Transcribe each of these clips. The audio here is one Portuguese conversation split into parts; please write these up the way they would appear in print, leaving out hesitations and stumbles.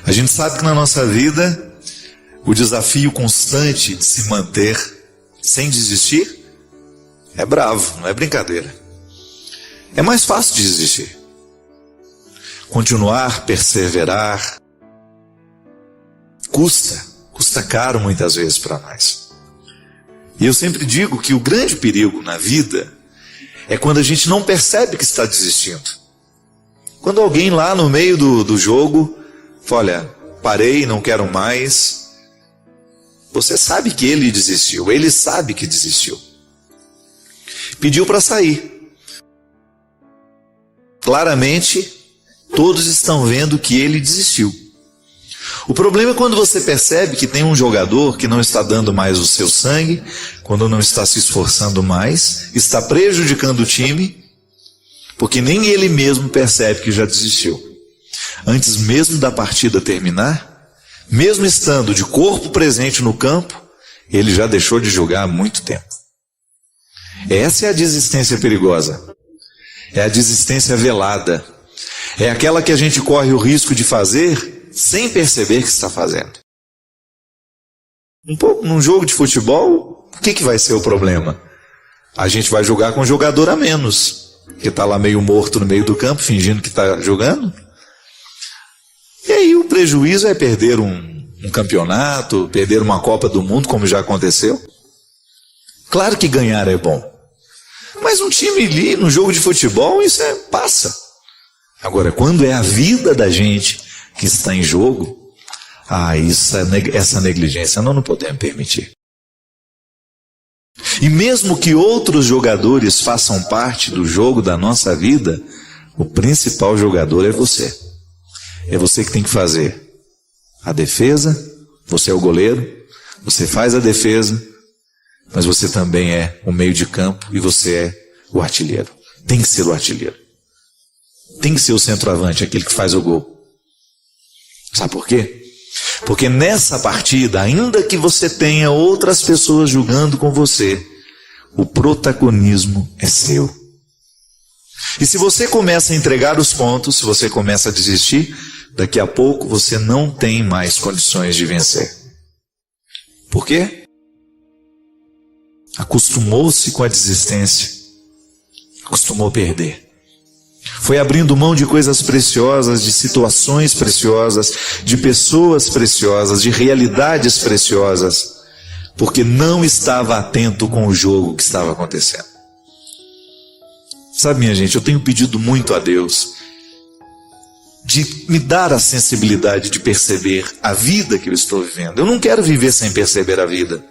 A gente sabe que na nossa vida, o desafio constante de se manter sem desistir é bravo, não é brincadeira. É mais fácil de desistir. Continuar, perseverar, custa caro muitas vezes para nós. E eu sempre digo que o grande perigo na vida é quando a gente não percebe que está desistindo. Quando alguém lá no meio do jogo fala, olha, parei, não quero mais. Você sabe que ele desistiu, ele sabe que desistiu. Pediu para sair. Claramente, todos estão vendo que ele desistiu. O problema é quando você percebe que tem um jogador que não está dando mais o seu sangue, quando não está se esforçando mais, está prejudicando o time, porque nem ele mesmo percebe que já desistiu. Antes mesmo da partida terminar, mesmo estando de corpo presente no campo, ele já deixou de jogar há muito tempo. Essa é a desistência perigosa. É a desistência velada. É aquela que a gente corre o risco de fazer sem perceber que está fazendo. Num jogo de futebol, o que vai ser o problema? A gente vai jogar com um jogador a menos, que está lá meio morto no meio do campo, fingindo que está jogando. E aí o prejuízo é perder um campeonato, perder uma Copa do Mundo, como já aconteceu. Claro que ganhar é bom. Mas um time ali, no jogo de futebol, isso passa. Agora, quando é a vida da gente que está em jogo, essa negligência nós não podemos permitir. E mesmo que outros jogadores façam parte do jogo da nossa vida, o principal jogador é você. É você que tem que fazer a defesa, você é o goleiro, você faz a defesa, mas você também é o meio de campo e você é o artilheiro. Tem que ser o artilheiro. Tem que ser o centroavante, aquele que faz o gol. Sabe por quê? Porque nessa partida, ainda que você tenha outras pessoas jogando com você, o protagonismo é seu. E se você começa a entregar os pontos, se você começa a desistir, daqui a pouco você não tem mais condições de vencer. Por quê? Acostumou-se com a desistência. Acostumou a perder. Foi abrindo mão de coisas preciosas, de situações preciosas, de pessoas preciosas, de realidades preciosas, porque não estava atento com o jogo que estava acontecendo. Sabe, minha gente, eu tenho pedido muito a Deus de me dar a sensibilidade de perceber a vida que eu estou vivendo. Eu não quero viver sem perceber a vida.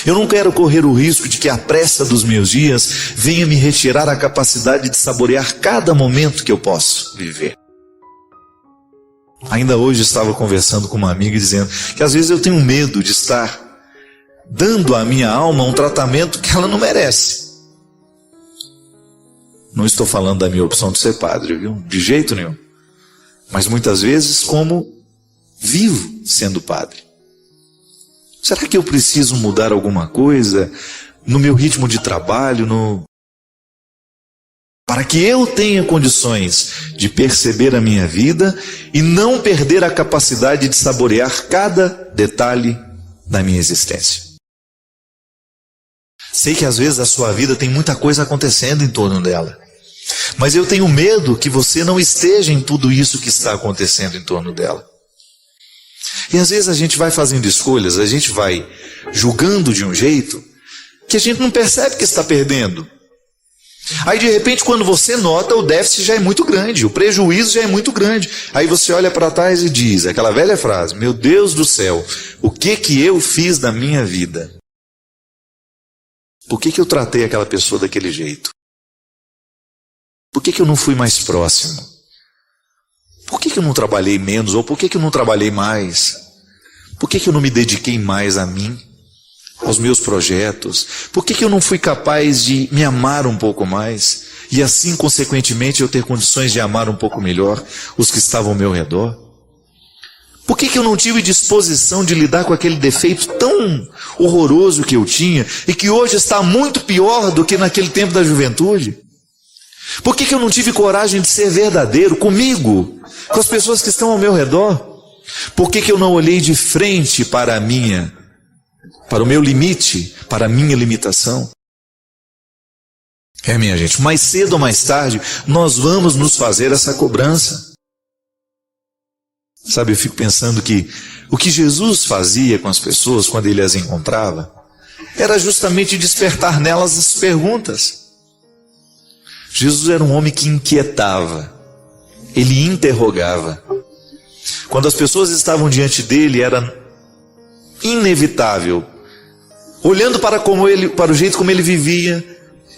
Eu não quero correr o risco de que a pressa dos meus dias venha me retirar a capacidade de saborear cada momento que eu posso viver. Ainda hoje estava conversando com uma amiga dizendo que às vezes eu tenho medo de estar dando à minha alma um tratamento que ela não merece. Não estou falando da minha opção de ser padre, viu? De jeito nenhum. Mas muitas vezes como vivo sendo padre. Será que eu preciso mudar alguma coisa no meu ritmo de trabalho, para que eu tenha condições de perceber a minha vida e não perder a capacidade de saborear cada detalhe da minha existência? Sei que às vezes a sua vida tem muita coisa acontecendo em torno dela, mas eu tenho medo que você não esteja em tudo isso que está acontecendo em torno dela. E às vezes a gente vai fazendo escolhas, a gente vai julgando de um jeito que a gente não percebe que está perdendo. Aí de repente quando você nota, o déficit já é muito grande, o prejuízo já é muito grande. Aí você olha para trás e diz, aquela velha frase, meu Deus do céu, o que eu fiz da minha vida? Por que eu tratei aquela pessoa daquele jeito? Por que eu não fui mais próximo? Por que eu não trabalhei menos? Ou por que eu não trabalhei mais? Por que eu não me dediquei mais a mim? Aos meus projetos? Por que eu não fui capaz de me amar um pouco mais? E assim, consequentemente, eu ter condições de amar um pouco melhor os que estavam ao meu redor? Por que eu não tive disposição de lidar com aquele defeito tão horroroso que eu tinha e que hoje está muito pior do que naquele tempo da juventude? Por que eu não tive coragem de ser verdadeiro comigo, com as pessoas que estão ao meu redor? Por que eu não olhei de frente para o meu limite, para a minha limitação? Minha gente, mais cedo ou mais tarde, nós vamos nos fazer essa cobrança. Sabe, eu fico pensando que o que Jesus fazia com as pessoas quando ele as encontrava, era justamente despertar nelas as perguntas. Jesus era um homem que inquietava, ele interrogava. Quando as pessoas estavam diante dele, era inevitável, olhando para o jeito como ele vivia,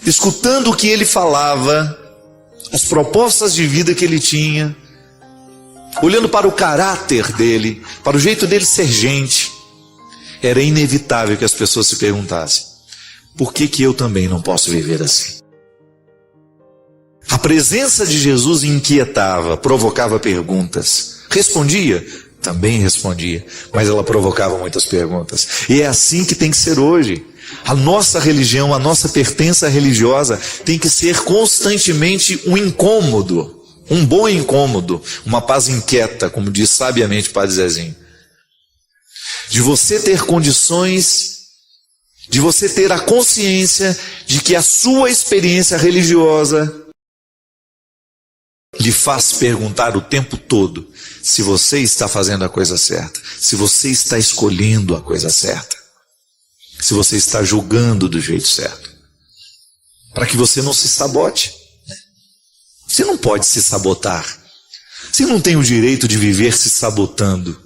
escutando o que ele falava, as propostas de vida que ele tinha, olhando para o caráter dele, para o jeito dele ser gente, era inevitável que as pessoas se perguntassem: por que eu também não posso viver assim? A presença de Jesus inquietava, provocava perguntas. Respondia? Também respondia, mas ela provocava muitas perguntas. E é assim que tem que ser hoje. A nossa religião, a nossa pertença religiosa tem que ser constantemente um incômodo, um bom incômodo, uma paz inquieta, como diz sabiamente o Padre Zezinho. De você ter condições, de você ter a consciência de que a sua experiência religiosa lhe faz perguntar o tempo todo se você está fazendo a coisa certa, se você está escolhendo a coisa certa, se você está julgando do jeito certo, para que você não se sabote. Você não pode se sabotar, você não tem o direito de viver se sabotando.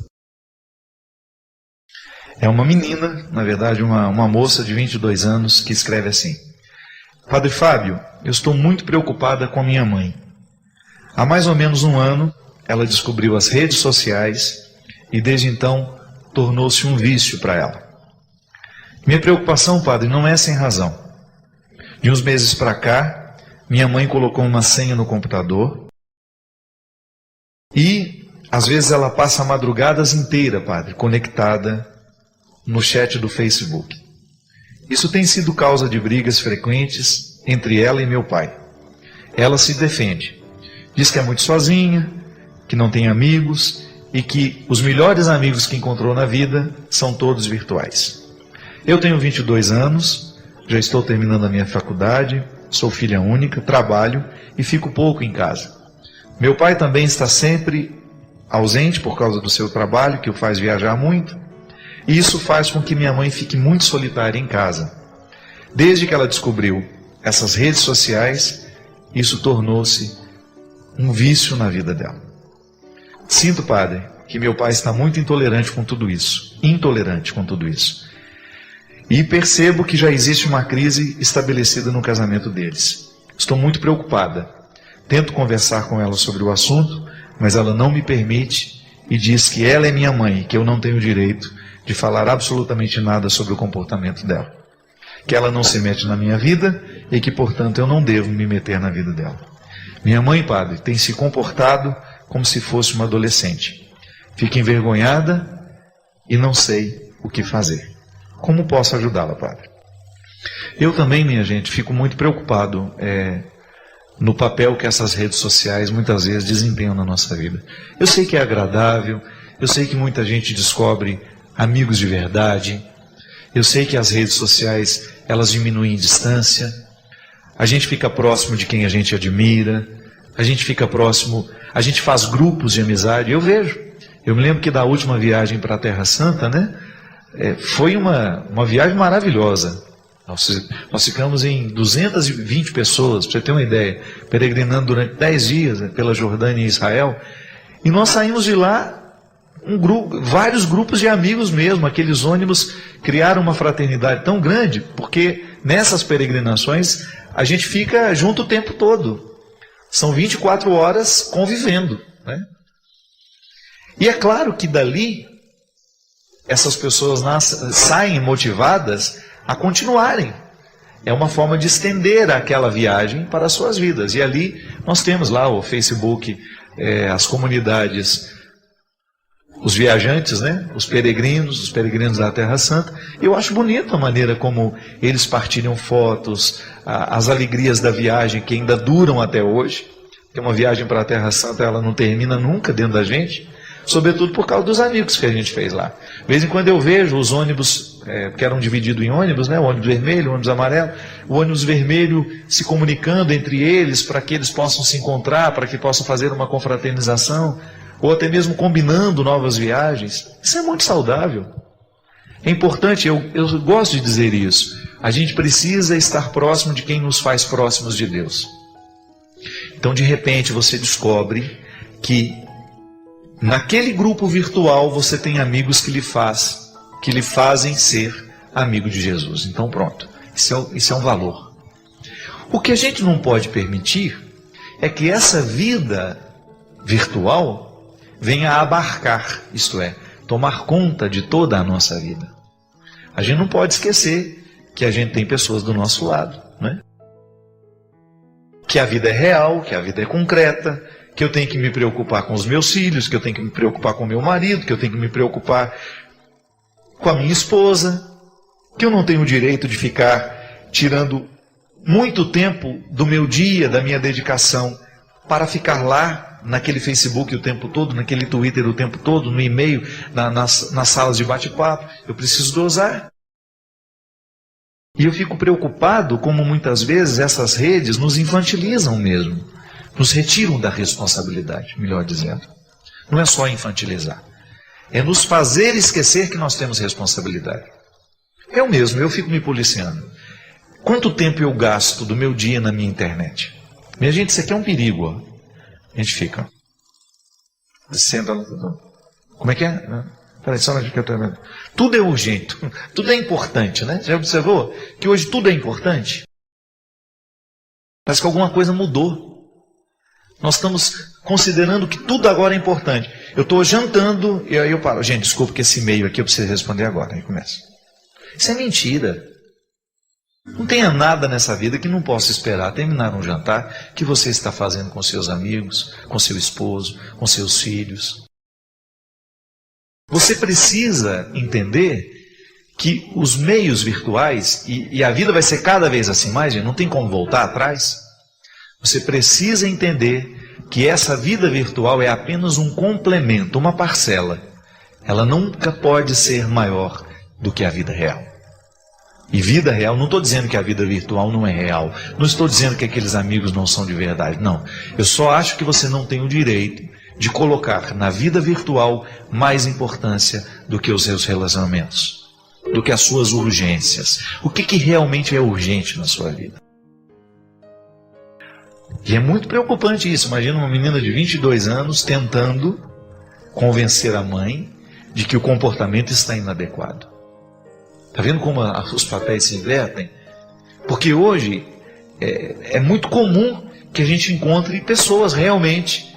É uma menina, na verdade uma moça de 22 anos que escreve assim: Padre Fábio, eu estou muito preocupada com a minha mãe. Há mais ou menos um ano, ela descobriu as redes sociais e desde então tornou-se um vício para ela. Minha preocupação, padre, não é sem razão. De uns meses para cá, minha mãe colocou uma senha no computador e às vezes ela passa madrugadas inteiras, padre, conectada no chat do Facebook. Isso tem sido causa de brigas frequentes entre ela e meu pai. Ela se defende. Diz que é muito sozinha, que não tem amigos e que os melhores amigos que encontrou na vida são todos virtuais. Eu tenho 22 anos, já estou terminando a minha faculdade, sou filha única, trabalho e fico pouco em casa. Meu pai também está sempre ausente por causa do seu trabalho, que o faz viajar muito, e isso faz com que minha mãe fique muito solitária em casa. Desde que ela descobriu essas redes sociais, isso tornou-se um vício na vida dela. Sinto, padre, que meu pai está muito intolerante com tudo isso. E percebo que já existe uma crise estabelecida no casamento deles. Estou muito preocupada. Tento conversar com ela sobre o assunto, mas ela não me permite e diz que ela é minha mãe e que eu não tenho direito de falar absolutamente nada sobre o comportamento dela. Que ela não se mete na minha vida e que, portanto, eu não devo me meter na vida dela. Minha mãe, padre, tem se comportado como se fosse uma adolescente. Fico envergonhada e não sei o que fazer. Como posso ajudá-la, padre? Eu também, minha gente, fico muito preocupado no papel que essas redes sociais muitas vezes desempenham na nossa vida. Eu sei que é agradável, eu sei que muita gente descobre amigos de verdade, eu sei que as redes sociais, elas diminuem distância, a gente fica próximo de quem a gente admira, a gente fica próximo, a gente faz grupos de amizade. Eu me lembro que da última viagem para a Terra Santa, né, foi uma viagem maravilhosa. Nós ficamos em 220 pessoas, para você ter uma ideia, peregrinando durante 10 dias pela Jordânia e Israel, e nós saímos de lá, vários grupos de amigos mesmo. Aqueles ônibus criaram uma fraternidade tão grande, porque nessas peregrinações a gente fica junto o tempo todo. São 24 horas convivendo, né? E é claro que dali essas pessoas saem motivadas a continuarem. É uma forma de estender aquela viagem para as suas vidas. E ali nós temos lá o Facebook, as comunidades os viajantes, né? Os peregrinos da Terra Santa. Eu acho bonita a maneira como eles partilham fotos, as alegrias da viagem que ainda duram até hoje. Porque uma viagem para a Terra Santa, ela não termina nunca dentro da gente, sobretudo por causa dos amigos que a gente fez lá. De vez em quando eu vejo os ônibus, que eram divididos em ônibus, né? O ônibus vermelho, o ônibus amarelo, o ônibus vermelho se comunicando entre eles para que eles possam se encontrar, para que possam fazer uma confraternização, ou até mesmo combinando novas viagens. Isso é muito saudável. É importante, eu gosto de dizer isso. A gente precisa estar próximo de quem nos faz próximos de Deus. Então, de repente, você descobre que naquele grupo virtual você tem amigos que lhe fazem ser amigo de Jesus. Então, pronto. Isso é um valor. O que a gente não pode permitir é que essa vida virtual venha a abarcar, isto é, tomar conta de toda a nossa vida. A gente não pode esquecer que a gente tem pessoas do nosso lado, né? Que a vida é real, que a vida é concreta, que eu tenho que me preocupar com os meus filhos, que eu tenho que me preocupar com o meu marido, que eu tenho que me preocupar com a minha esposa, que eu não tenho o direito de ficar tirando muito tempo do meu dia, da minha dedicação, para ficar lá naquele Facebook o tempo todo, naquele Twitter o tempo todo, no e-mail, nas salas de bate-papo. Eu preciso dosar. E eu fico preocupado como muitas vezes essas redes nos infantilizam mesmo, nos retiram da responsabilidade, melhor dizendo. Não é só infantilizar, é nos fazer esquecer que nós temos responsabilidade. Eu fico me policiando. Quanto tempo eu gasto do meu dia na minha internet? Minha gente, isso aqui é um perigo. Ó. A gente fica. Como é que é? Peraí, só que eu tô... Tudo é urgente, tudo é importante, né? Já observou que hoje tudo é importante? Parece que alguma coisa mudou. Nós estamos considerando que tudo agora é importante. Eu estou jantando e aí eu paro. Gente, desculpa que esse e-mail aqui eu preciso responder agora. Aí começa. Isso é mentira. Não tenha nada nessa vida que não possa esperar terminar um jantar que você está fazendo com seus amigos, com seu esposo, com seus filhos. Você precisa entender que os meios virtuais, e a vida vai ser cada vez assim mais, não tem como voltar atrás. Você precisa entender que essa vida virtual é apenas um complemento, uma parcela. Ela nunca pode ser maior do que a vida real. E vida real, não estou dizendo que a vida virtual não é real. Não estou dizendo que aqueles amigos não são de verdade. Não. Eu só acho que você não tem o direito de colocar na vida virtual mais importância do que os seus relacionamentos, do que as suas urgências. O que realmente é urgente na sua vida? E é muito preocupante isso. Imagina uma menina de 22 anos tentando convencer a mãe de que o comportamento está inadequado. Está vendo como os papéis se invertem? Porque hoje é muito comum que a gente encontre pessoas realmente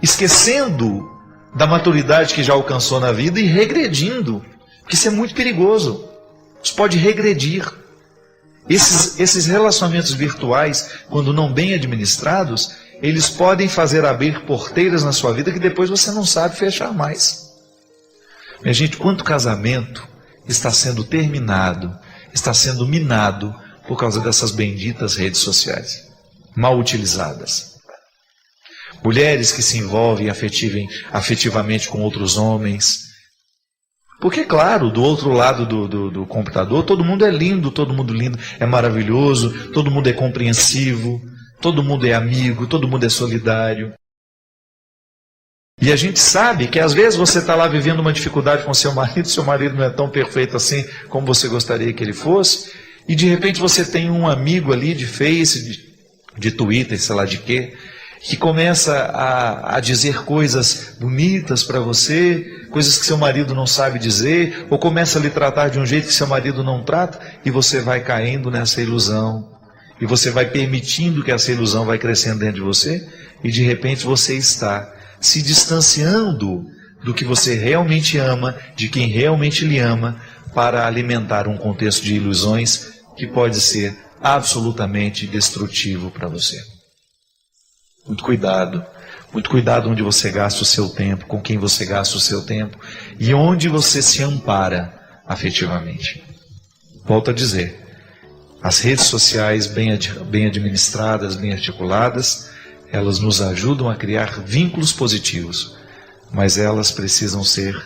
esquecendo da maturidade que já alcançou na vida e regredindo. Porque isso é muito perigoso. Isso pode regredir. Esses relacionamentos virtuais, quando não bem administrados, eles podem fazer abrir porteiras na sua vida que depois você não sabe fechar mais. Minha gente, quanto casamento está sendo terminado, está sendo minado por causa dessas benditas redes sociais, mal utilizadas. Mulheres que se envolvem afetivamente com outros homens. Porque, claro, do outro lado do computador, todo mundo é lindo, é maravilhoso, todo mundo é compreensivo, todo mundo é amigo, todo mundo é solidário. E a gente sabe que às vezes você está lá vivendo uma dificuldade com seu marido não é tão perfeito assim como você gostaria que ele fosse, e de repente você tem um amigo ali de Face, de Twitter, sei lá de quê, que começa a dizer coisas bonitas para você, coisas que seu marido não sabe dizer, ou começa a lhe tratar de um jeito que seu marido não trata, e você vai caindo nessa ilusão, e você vai permitindo que essa ilusão vai crescendo dentro de você, e de repente você está se distanciando do que você realmente ama, de quem realmente lhe ama, para alimentar um contexto de ilusões que pode ser absolutamente destrutivo para você. Muito cuidado onde você gasta o seu tempo, com quem você gasta o seu tempo e onde você se ampara afetivamente. Volto a dizer, as redes sociais bem administradas, bem articuladas, elas nos ajudam a criar vínculos positivos, mas elas precisam ser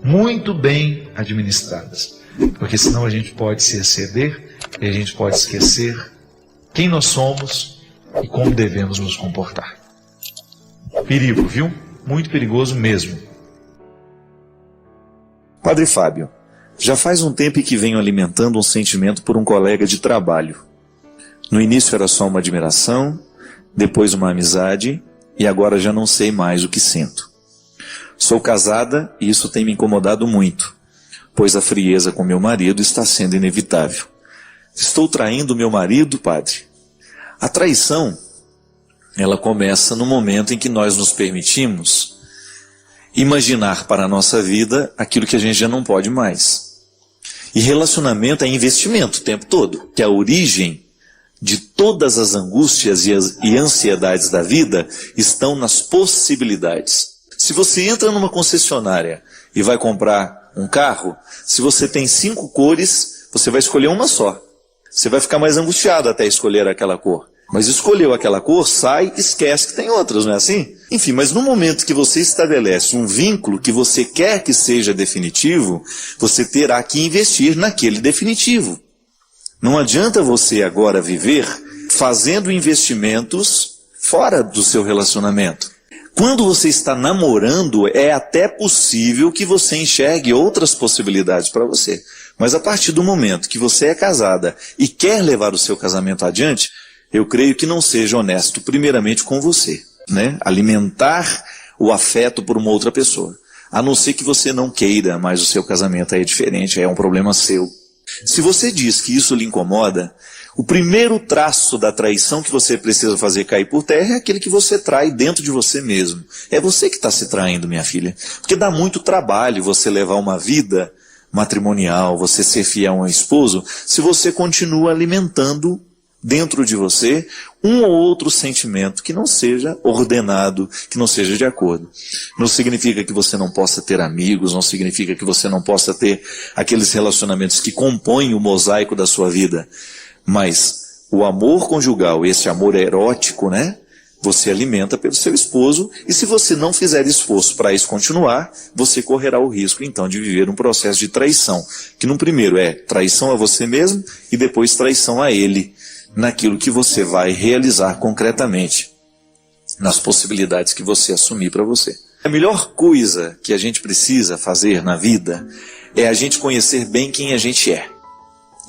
muito bem administradas, porque senão a gente pode se exceder e a gente pode esquecer quem nós somos e como devemos nos comportar. Perigo, viu? Muito perigoso mesmo. Padre Fábio, já faz um tempo que venho alimentando um sentimento por um colega de trabalho. No início era só uma admiração, depois uma amizade, e agora já não sei mais o que sinto. Sou casada e isso tem me incomodado muito, pois a frieza com meu marido está sendo inevitável. Estou traindo meu marido, padre? A traição, ela começa no momento em que nós nos permitimos imaginar para a nossa vida aquilo que a gente já não pode mais. E relacionamento é investimento o tempo todo, que a origem de todas as angústias e ansiedades da vida estão nas possibilidades. Se você entra numa concessionária e vai comprar um carro, se você tem 5 cores, você vai escolher uma só. Você vai ficar mais angustiado até escolher aquela cor. Mas escolheu aquela cor, sai e esquece que tem outras, não é assim? Enfim, mas no momento que você estabelece um vínculo que você quer que seja definitivo, você terá que investir naquele definitivo. Não adianta você agora viver fazendo investimentos fora do seu relacionamento. Quando você está namorando, é até possível que você enxergue outras possibilidades para você. Mas a partir do momento que você é casada e quer levar o seu casamento adiante, eu creio que não seja honesto primeiramente com você, né? Alimentar o afeto por uma outra pessoa. A não ser que você não queira, mas o seu casamento aí é diferente, é um problema seu. Se você diz que isso lhe incomoda, o primeiro traço da traição que você precisa fazer cair por terra é aquele que você trai dentro de você mesmo. É você que está se traindo, minha filha. Porque dá muito trabalho você levar uma vida matrimonial, você ser fiel a um esposo, se você continua alimentando dentro de você um ou outro sentimento que não seja ordenado, que não seja de acordo. Não significa que você não possa ter amigos, não significa que você não possa ter aqueles relacionamentos que compõem o mosaico da sua vida. Mas o amor conjugal, esse amor erótico, né? Você alimenta pelo seu esposo, e se você não fizer esforço para isso continuar, você correrá o risco então de viver um processo de traição, que no primeiro é traição a você mesmo e depois traição a ele, naquilo que você vai realizar concretamente, nas possibilidades que você assumir para você. A melhor coisa que a gente precisa fazer na vida é a gente conhecer bem quem a gente é.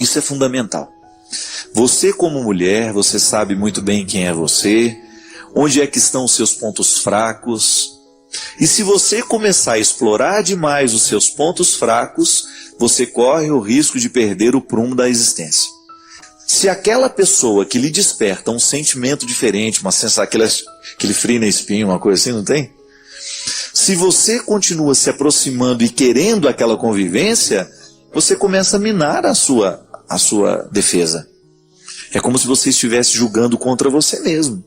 Isso é fundamental. Você como mulher, você sabe muito bem quem é você, onde é que estão os seus pontos fracos. E se você começar a explorar demais os seus pontos fracos, você corre o risco de perder o prumo da existência. Se aquela pessoa que lhe desperta um sentimento diferente, uma sensação, aquele frio na espinha, uma coisa assim, não tem? Se você continua se aproximando e querendo aquela convivência, você começa a minar a sua defesa. É como se você estivesse julgando contra você mesmo.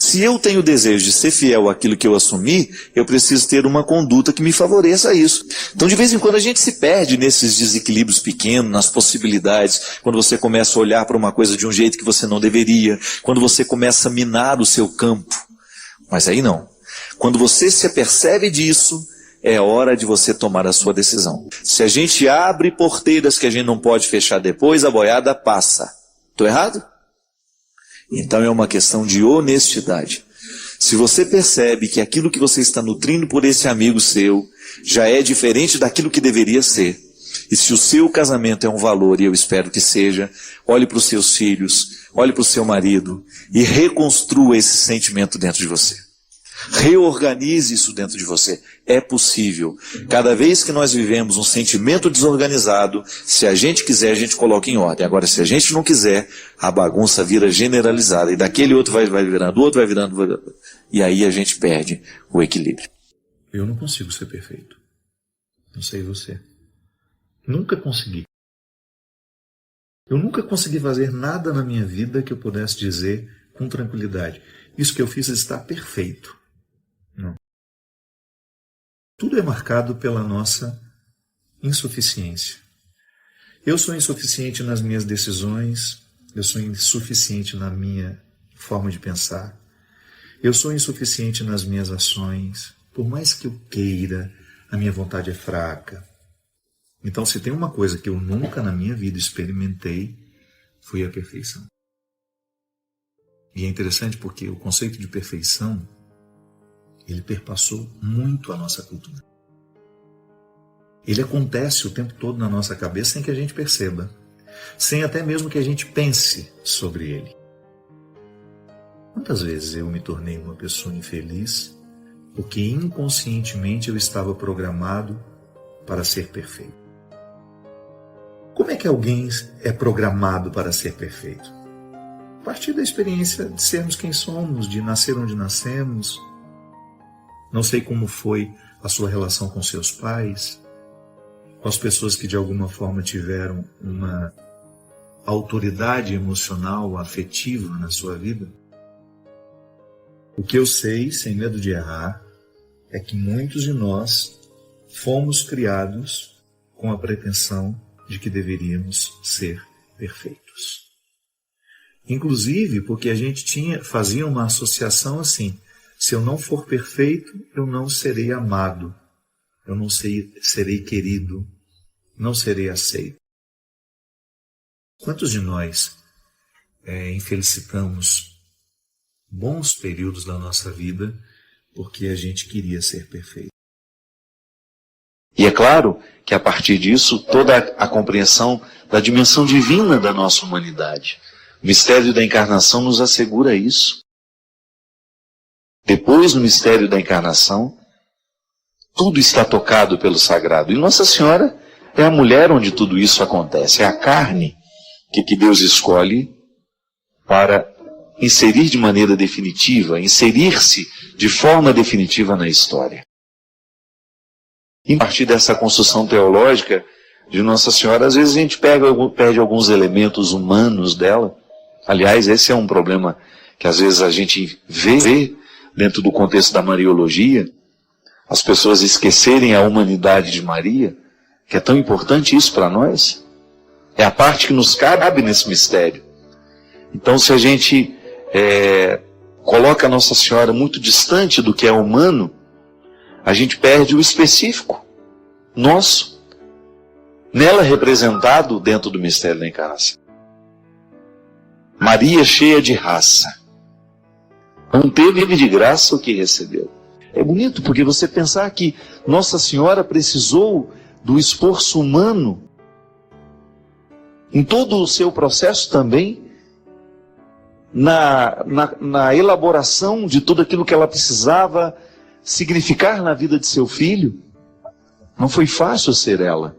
Se eu tenho o desejo de ser fiel àquilo que eu assumi, eu preciso ter uma conduta que me favoreça isso. Então, de vez em quando, a gente se perde nesses desequilíbrios pequenos, nas possibilidades, quando você começa a olhar para uma coisa de um jeito que você não deveria, quando você começa a minar o seu campo. Mas aí não. Quando você se apercebe disso, é hora de você tomar a sua decisão. Se a gente abre porteiras que a gente não pode fechar depois, a boiada passa. Estou errado? Então é uma questão de honestidade. Se você percebe que aquilo que você está nutrindo por esse amigo seu já é diferente daquilo que deveria ser, e se o seu casamento é um valor, e eu espero que seja, olhe para os seus filhos, olhe para o seu marido e reconstrua esse sentimento dentro de você. Reorganize isso dentro de você. É possível. Cada vez que nós vivemos um sentimento desorganizado, se a gente quiser, a gente coloca em ordem. Agora, se a gente não quiser, a bagunça vira generalizada. E daquele outro vai virando, o outro vai virando. E aí a gente perde o equilíbrio. Eu não consigo ser perfeito. Não sei você. Nunca consegui. Eu nunca consegui fazer nada na minha vida que eu pudesse dizer com tranquilidade: isso que eu fiz está perfeito. Não. Tudo é marcado pela nossa insuficiência. Eu sou insuficiente nas minhas decisões, eu sou insuficiente na minha forma de pensar, eu sou insuficiente nas minhas ações, por mais que eu queira, a minha vontade é fraca. Então, se tem uma coisa que eu nunca na minha vida experimentei, foi a perfeição. E é interessante porque o conceito de perfeição, ele perpassou muito a nossa cultura. Ele acontece o tempo todo na nossa cabeça sem que a gente perceba, sem até mesmo que a gente pense sobre ele. Quantas vezes eu me tornei uma pessoa infeliz porque inconscientemente eu estava programado para ser perfeito? Como é que alguém é programado para ser perfeito? A partir da experiência de sermos quem somos, de nascer onde nascemos. Não sei como foi a sua relação com seus pais, com as pessoas que de alguma forma tiveram uma autoridade emocional, afetiva na sua vida. O que eu sei, sem medo de errar, é que muitos de nós fomos criados com a pretensão de que deveríamos ser perfeitos. Inclusive porque a gente fazia uma associação assim: se eu não for perfeito, eu não serei amado, eu não serei querido, não serei aceito. Quantos de nós infelicitamos bons períodos da nossa vida porque a gente queria ser perfeito? E é claro que a partir disso, toda a compreensão da dimensão divina da nossa humanidade. O mistério da encarnação nos assegura isso. Depois, no mistério da encarnação, tudo está tocado pelo sagrado. E Nossa Senhora é a mulher onde tudo isso acontece. É a carne que Deus escolhe para inserir de maneira definitiva, inserir-se de forma definitiva na história. E a partir dessa construção teológica de Nossa Senhora, às vezes a gente perde alguns elementos humanos dela. Aliás, esse é um problema que às vezes a gente vê dentro do contexto da Mariologia, as pessoas esquecerem a humanidade de Maria, que é tão importante isso para nós. É a parte que nos cabe nesse mistério. Então, se a gente coloca a Nossa Senhora muito distante do que é humano, a gente perde o específico nosso, nela representado dentro do mistério da encarnação. Maria cheia de raça, não teve de graça o que recebeu. É bonito porque você pensar que Nossa Senhora precisou do esforço humano em todo o seu processo também, na elaboração de tudo aquilo que ela precisava significar na vida de seu filho. Não foi fácil ser ela.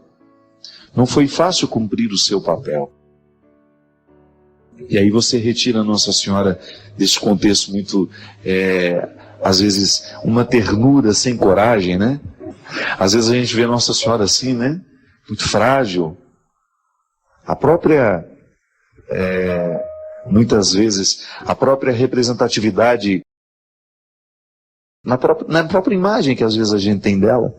Não foi fácil cumprir o seu papel. E aí você retira Nossa Senhora desse contexto muito, às vezes, uma ternura sem coragem, né? Às vezes a gente vê Nossa Senhora assim, né? Muito frágil. A própria, muitas vezes, a própria representatividade na própria imagem que às vezes a gente tem dela.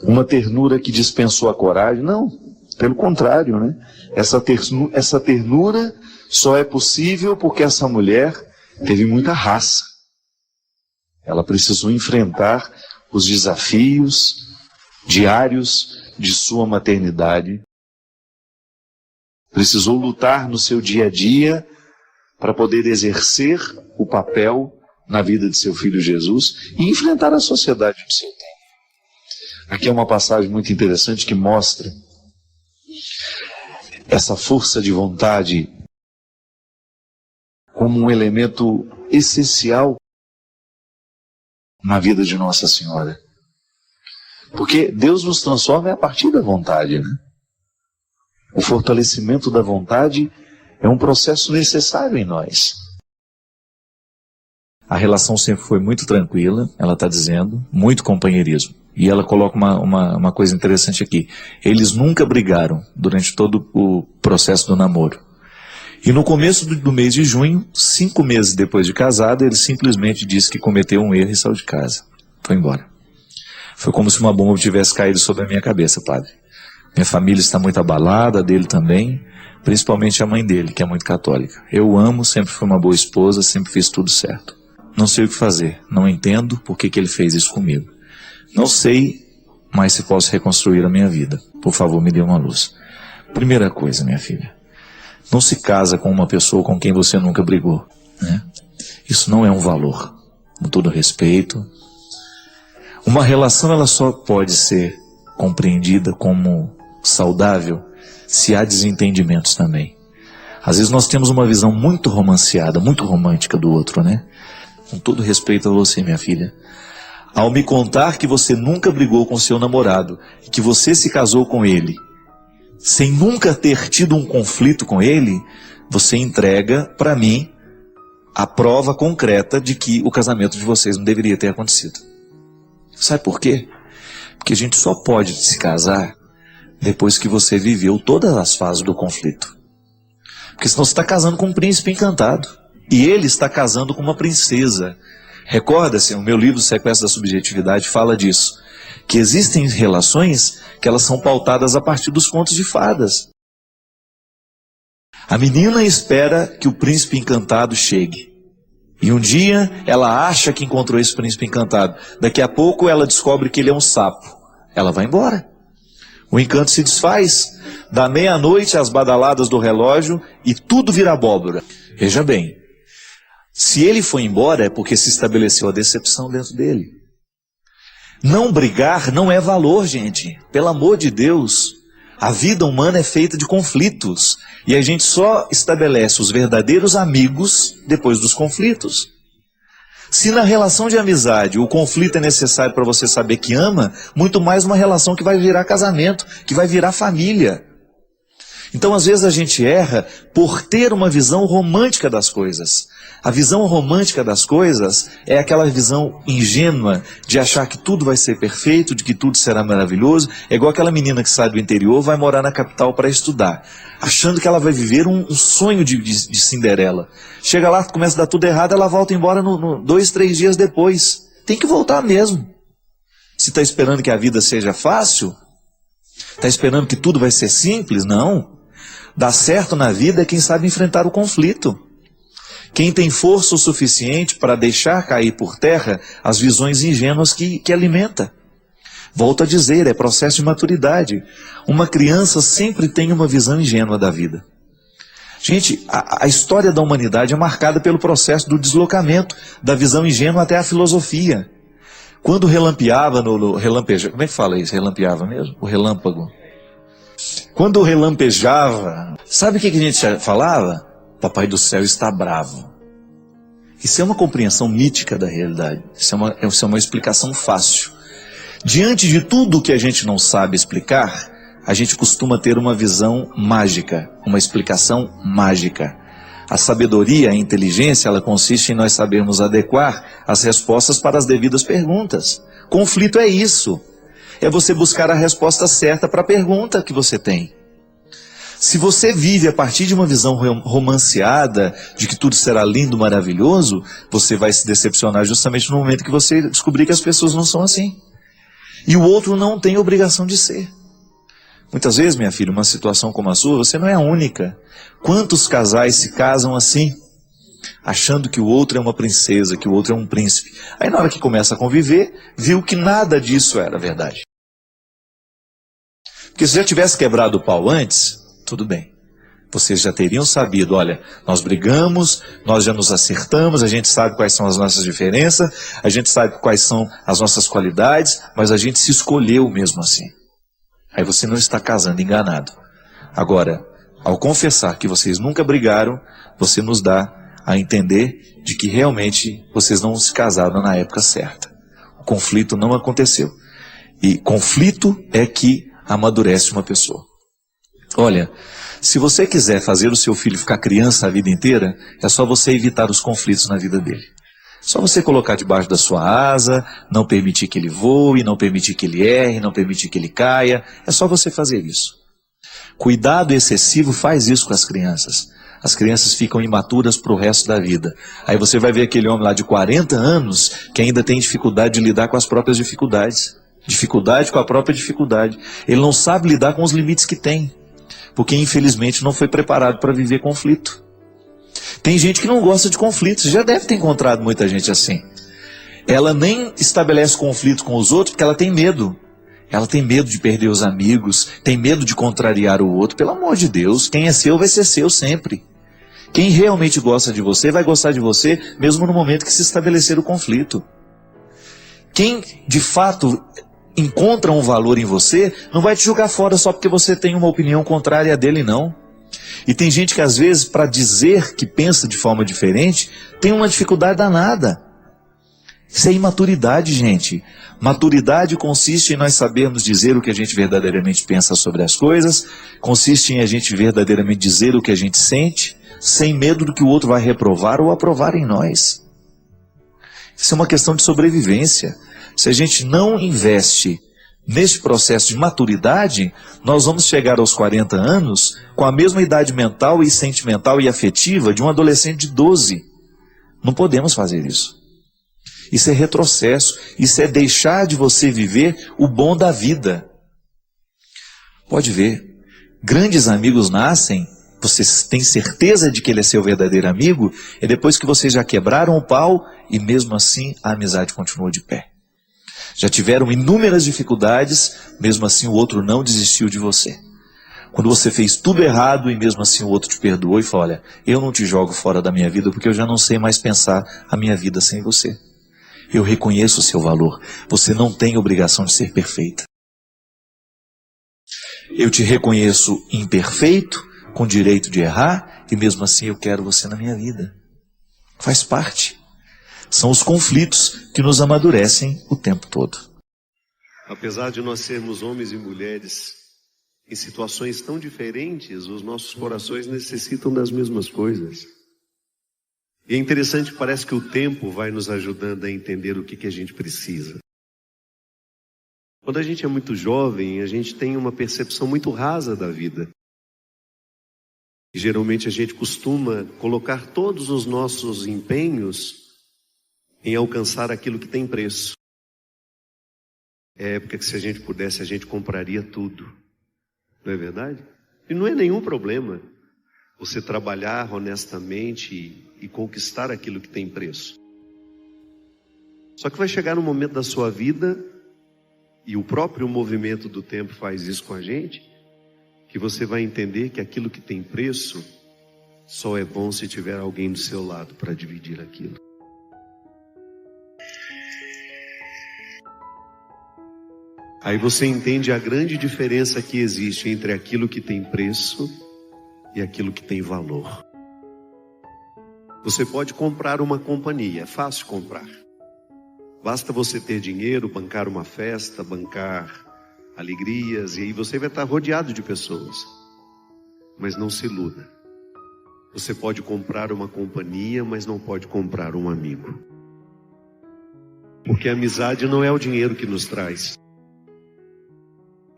Uma ternura que dispensou a coragem. Não, pelo contrário, né? Essa ternura só é possível porque essa mulher teve muita raça. Ela precisou enfrentar os desafios diários de sua maternidade. Precisou lutar no seu dia a dia para poder exercer o papel na vida de seu filho Jesus e enfrentar a sociedade do seu tempo. Aqui é uma passagem muito interessante que mostra essa força de vontade como um elemento essencial na vida de Nossa Senhora. Porque Deus nos transforma a partir da vontade, né? O fortalecimento da vontade é um processo necessário em nós. A relação sempre foi muito tranquila, ela está dizendo, muito companheirismo. E ela coloca uma coisa interessante aqui. Eles nunca brigaram durante todo o processo do namoro. E no começo do mês de junho, 5 meses depois de casado, ele simplesmente disse que cometeu um erro e saiu de casa. Foi embora. Foi como se uma bomba tivesse caído sobre a minha cabeça, padre. Minha família está muito abalada, a dele também, principalmente a mãe dele, que é muito católica. Eu o amo, sempre fui uma boa esposa, sempre fiz tudo certo. Não sei o que fazer, não entendo por que ele fez isso comigo. Não sei mais se posso reconstruir a minha vida. Por favor, me dê uma luz. Primeira coisa, minha filha, não se casa com uma pessoa com quem você nunca brigou, né? Isso não é um valor, com todo respeito. Uma relação ela só pode ser compreendida como saudável se há desentendimentos também. Às vezes nós temos uma visão muito romanceada, muito romântica do outro, né? Com todo respeito a você, minha filha, ao me contar que você nunca brigou com seu namorado, que você se casou com ele, sem nunca ter tido um conflito com ele, você entrega para mim a prova concreta de que o casamento de vocês não deveria ter acontecido. Sabe por quê? Porque a gente só pode se casar depois que você viveu todas as fases do conflito. Porque senão você está casando com um príncipe encantado. E ele está casando com uma princesa. Recorda-se, o meu livro Sequestro da Subjetividade fala disso. Que existem relações que elas são pautadas a partir dos contos de fadas. A menina espera que o príncipe encantado chegue. E um dia ela acha que encontrou esse príncipe encantado. Daqui a pouco ela descobre que ele é um sapo. Ela vai embora. O encanto se desfaz. Da meia-noite às badaladas do relógio e tudo vira abóbora. Veja bem, se ele foi embora é porque se estabeleceu a decepção dentro dele. Não brigar não é valor, gente. Pelo amor de Deus. A vida humana é feita de conflitos. E a gente só estabelece os verdadeiros amigos depois dos conflitos. Se na relação de amizade o conflito é necessário para você saber que ama, muito mais uma relação que vai virar casamento, que vai virar família. Então às vezes a gente erra por ter uma visão romântica das coisas. A visão romântica das coisas é aquela visão ingênua de achar que tudo vai ser perfeito, de que tudo será maravilhoso. É igual aquela menina que sai do interior, vai morar na capital para estudar, achando que ela vai viver um sonho de Cinderela. Chega lá, começa a dar tudo errado, ela volta embora 2, 3 dias depois. Tem que voltar mesmo. Se está esperando que a vida seja fácil, está esperando que tudo vai ser simples, não. Dá certo na vida é quem sabe enfrentar o conflito. Quem tem força o suficiente para deixar cair por terra as visões ingênuas que alimenta. Volto a dizer, é processo de maturidade. Uma criança sempre tem uma visão ingênua da vida. Gente, a história da humanidade é marcada pelo processo do deslocamento da visão ingênua até a filosofia. Quando relampeava relampejava, como é que fala isso? Relampeava mesmo? O relâmpago. Quando relampejava, sabe o que a gente falava? Papai do céu está bravo. Isso é uma compreensão mítica da realidade. Isso é uma explicação fácil. Diante de tudo que a gente não sabe explicar, a gente costuma ter uma visão mágica, uma explicação mágica. A sabedoria, a inteligência, ela consiste em nós sabermos adequar as respostas para as devidas perguntas. Conflito é isso. É você buscar a resposta certa para a pergunta que você tem. Se você vive a partir de uma visão romanceada, de que tudo será lindo, maravilhoso, você vai se decepcionar justamente no momento que você descobrir que as pessoas não são assim. E o outro não tem obrigação de ser. Muitas vezes, minha filha, uma situação como a sua, você não é a única. Quantos casais se casam assim, achando que o outro é uma princesa, que o outro é um príncipe? Aí na hora que começa a conviver, viu que nada disso era verdade. Porque se já tivesse quebrado o pau antes, tudo bem. Vocês já teriam sabido, olha, nós brigamos, nós já nos acertamos, a gente sabe quais são as nossas diferenças, a gente sabe quais são as nossas qualidades, mas a gente se escolheu mesmo assim. Aí você não está casando enganado. Agora, ao confessar que vocês nunca brigaram, você nos dá a entender de que realmente vocês não se casaram na época certa. O conflito não aconteceu. E conflito é que amadurece uma pessoa. Olha, se você quiser fazer o seu filho ficar criança a vida inteira, é só você evitar os conflitos na vida dele. Só você colocar debaixo da sua asa, não permitir que ele voe, não permitir que ele erre, não permitir que ele caia. É só você fazer isso. Cuidado excessivo faz isso com as crianças. As crianças ficam imaturas para o resto da vida. Aí você vai ver aquele homem lá de 40 anos que ainda tem dificuldade de lidar com as próprias dificuldades. Dificuldade com a própria dificuldade. Ele não sabe lidar com os limites que tem. Porque infelizmente não foi preparado para viver conflito. Tem gente que não gosta de conflitos. Já deve ter encontrado muita gente assim. Ela nem estabelece conflito com os outros porque ela tem medo. Ela tem medo de perder os amigos, tem medo de contrariar o outro. Pelo amor de Deus, quem é seu vai ser seu sempre. Quem realmente gosta de você vai gostar de você mesmo no momento que se estabelecer o conflito. Quem de fato encontra um valor em você não vai te jogar fora só porque você tem uma opinião contrária a dele, não. E tem gente que às vezes, para dizer que pensa de forma diferente, tem uma dificuldade danada. Isso é imaturidade, gente. Maturidade consiste em nós sabermos dizer o que a gente verdadeiramente pensa sobre as coisas, consiste em a gente verdadeiramente dizer o que a gente sente, sem medo do que o outro vai reprovar ou aprovar em nós. Isso é uma questão de sobrevivência. Se a gente não investe nesse processo de maturidade, nós vamos chegar aos 40 anos com a mesma idade mental e sentimental e afetiva de um adolescente de 12. Não podemos fazer isso. Isso é retrocesso, isso é deixar de você viver o bom da vida. Pode ver, grandes amigos nascem, você tem certeza de que ele é seu verdadeiro amigo, é depois que vocês já quebraram o pau e mesmo assim a amizade continuou de pé. Já tiveram inúmeras dificuldades, mesmo assim o outro não desistiu de você. Quando você fez tudo errado e mesmo assim o outro te perdoou e falou, olha, eu não te jogo fora da minha vida porque eu já não sei mais pensar a minha vida sem você. Eu reconheço o seu valor. Você não tem obrigação de ser perfeita. Eu te reconheço imperfeito, com direito de errar, e mesmo assim eu quero você na minha vida. Faz parte. São os conflitos que nos amadurecem o tempo todo. Apesar de nós sermos homens e mulheres em situações tão diferentes, os nossos corações necessitam das mesmas coisas. E é interessante que parece que o tempo vai nos ajudando a entender o que a gente precisa. Quando a gente é muito jovem, a gente tem uma percepção muito rasa da vida. E geralmente a gente costuma colocar todos os nossos empenhos em alcançar aquilo que tem preço. É época que se a gente pudesse, a gente compraria tudo. Não é verdade? E não é nenhum problema você trabalhar honestamente e conquistar aquilo que tem preço. Só que vai chegar um momento da sua vida, e o próprio movimento do tempo faz isso com a gente, que você vai entender que aquilo que tem preço só é bom se tiver alguém do seu lado para dividir aquilo. Aí você entende a grande diferença que existe entre aquilo que tem preço e aquilo que tem valor. Você pode comprar uma companhia, é fácil comprar. Basta você ter dinheiro, bancar uma festa, bancar alegrias, e aí você vai estar rodeado de pessoas. Mas não se iluda. Você pode comprar uma companhia, mas não pode comprar um amigo. Porque a amizade não é o dinheiro que nos traz.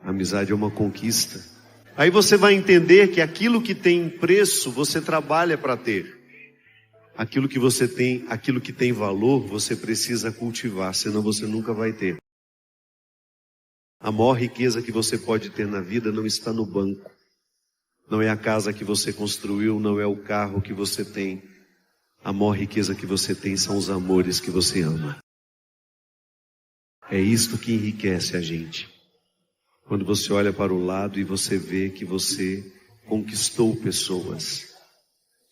A amizade é uma conquista. Aí você vai entender que aquilo que tem preço, você trabalha para ter. Aquilo que você tem, aquilo que tem valor, você precisa cultivar, senão você nunca vai ter. A maior riqueza que você pode ter na vida não está no banco. Não é a casa que você construiu, não é o carro que você tem. A maior riqueza que você tem são os amores que você ama. É isto que enriquece a gente. Quando você olha para o lado e você vê que você conquistou pessoas,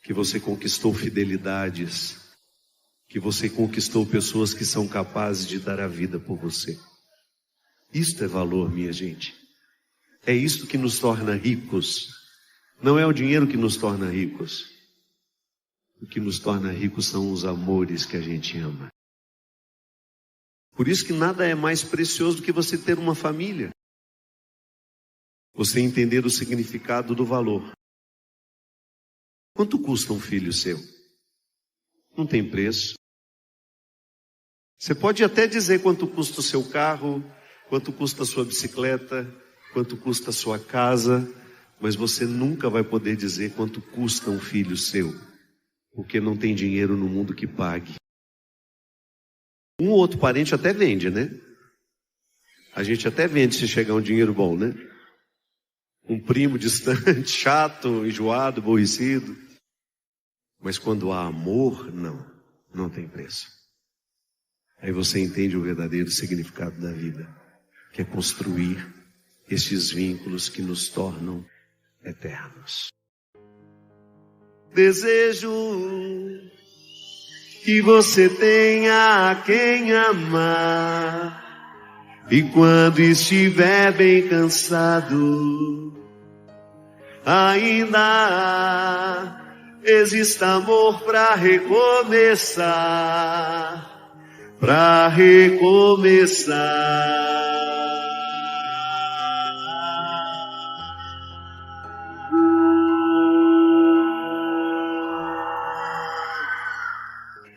que você conquistou fidelidades, que você conquistou pessoas que são capazes de dar a vida por você. Isto é valor, minha gente. É isto que nos torna ricos. Não é o dinheiro que nos torna ricos. O que nos torna ricos são os amores que a gente ama. Por isso que nada é mais precioso do que você ter uma família. Você entender o significado do valor. Quanto custa um filho seu? Não tem preço. Você pode até dizer quanto custa o seu carro, quanto custa a sua bicicleta, quanto custa a sua casa, Mas você nunca vai poder dizer quanto custa um filho seu, porque não tem dinheiro no mundo que pague. Um ou outro parente até vende, né? A gente até vende se chegar um dinheiro bom, né? Um primo distante, chato, enjoado, aborrecido. Mas quando há amor, não tem preço. Aí você entende o verdadeiro significado da vida, que é construir estes vínculos que nos tornam eternos. Desejo que você tenha quem amar, e quando estiver bem cansado, ainda exista amor para recomeçar. Para recomeçar.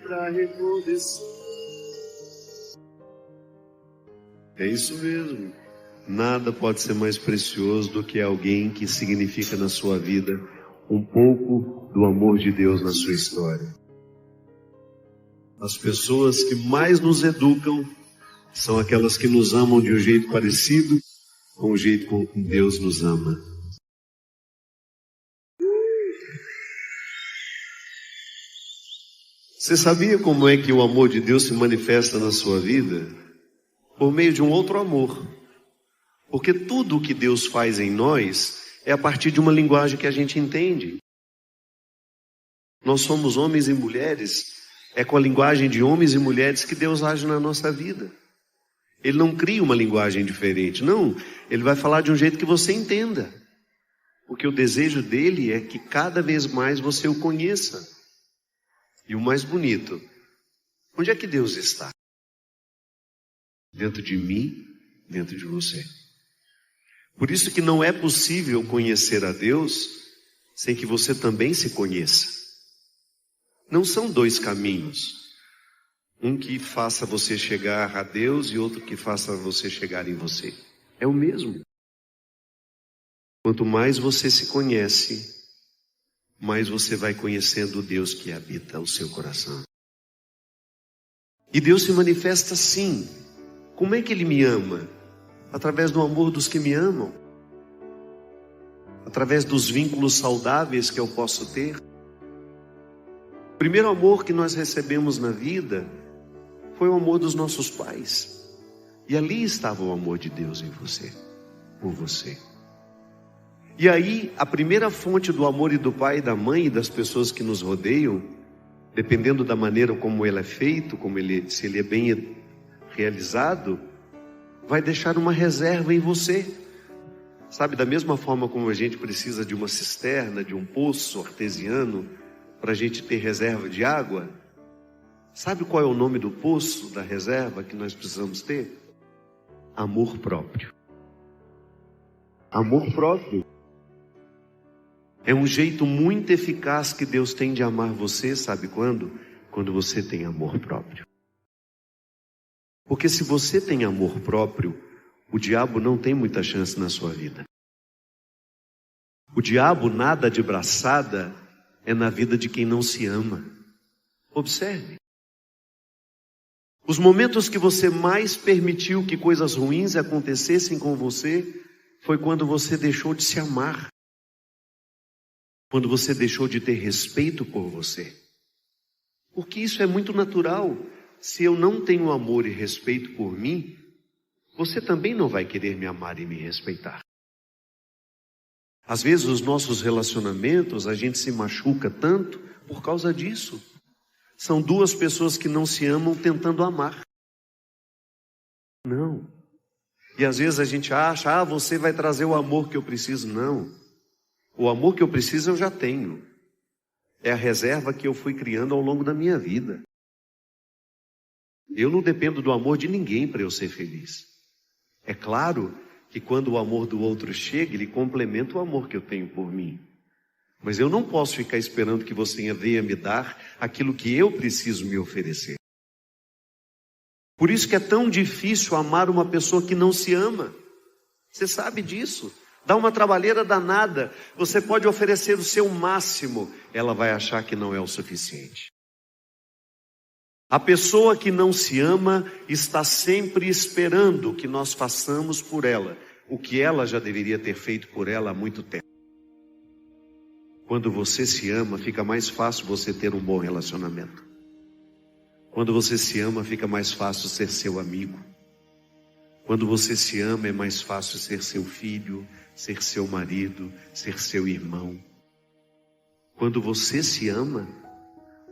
Para recomeçar. É isso mesmo. Nada pode ser mais precioso do que alguém que significa na sua vida um pouco do amor de Deus na sua história. As pessoas que mais nos educam são aquelas que nos amam de um jeito parecido com o jeito com que Deus nos ama. Você sabia como é que o amor de Deus se manifesta na sua vida? Por meio de um outro amor. Porque tudo o que Deus faz em nós é a partir de uma linguagem que a gente entende. Nós somos homens e mulheres. É com a linguagem de homens e mulheres que Deus age na nossa vida. Ele não cria uma linguagem diferente, não. Ele vai falar de um jeito que você entenda. Porque o desejo dele é que cada vez mais você o conheça. E o mais bonito, onde é que Deus está? Dentro de mim, dentro de você. Por isso que não é possível conhecer a Deus sem que você também se conheça. Não são dois caminhos, um que faça você chegar a Deus e outro que faça você chegar em você. É o mesmo. Quanto mais você se conhece, mais você vai conhecendo o Deus que habita o seu coração. E Deus se manifesta assim. Como é que Ele me ama? Através do amor dos que me amam. Através dos vínculos saudáveis que eu posso ter. O primeiro amor que nós recebemos na vida foi o amor dos nossos pais. E ali estava o amor de Deus em você, por você. E aí, a primeira fonte do amor e do pai e da mãe e das pessoas que nos rodeiam, dependendo da maneira como ele é feito, se ele é bem realizado, vai deixar uma reserva em você. Sabe, da mesma forma como a gente precisa de uma cisterna, de um poço artesiano, para a gente ter reserva de água, sabe qual é o nome do poço, da reserva que nós precisamos ter? Amor próprio. Amor próprio. É um jeito muito eficaz que Deus tem de amar você, sabe quando? Quando você tem amor próprio. Porque se você tem amor próprio, o diabo não tem muita chance na sua vida. O diabo nada de braçada é na vida de quem não se ama. Observe. Os momentos que você mais permitiu que coisas ruins acontecessem com você, foi quando você deixou de se amar. Quando você deixou de ter respeito por você. Porque isso é muito natural. Se eu não tenho amor e respeito por mim, você também não vai querer me amar e me respeitar. Às vezes os nossos relacionamentos, a gente se machuca tanto por causa disso. São duas pessoas que não se amam tentando amar. Não. E às vezes a gente acha, você vai trazer o amor que eu preciso. Não. O amor que eu preciso eu já tenho. É a reserva que eu fui criando ao longo da minha vida. Eu não dependo do amor de ninguém para eu ser feliz. É claro que quando o amor do outro chega, ele complementa o amor que eu tenho por mim. Mas eu não posso ficar esperando que você venha me dar aquilo que eu preciso me oferecer. Por isso que é tão difícil amar uma pessoa que não se ama. Você sabe disso. Dá uma trabalheira danada. Você pode oferecer o seu máximo, ela vai achar que não é o suficiente. A pessoa que não se ama está sempre esperando que nós façamos por ela o que ela já deveria ter feito por ela há muito tempo. Quando você se ama, fica mais fácil você ter um bom relacionamento. Quando você se ama, fica mais fácil ser seu amigo. Quando você se ama, é mais fácil ser seu filho, ser seu marido, ser seu irmão. Quando você se ama,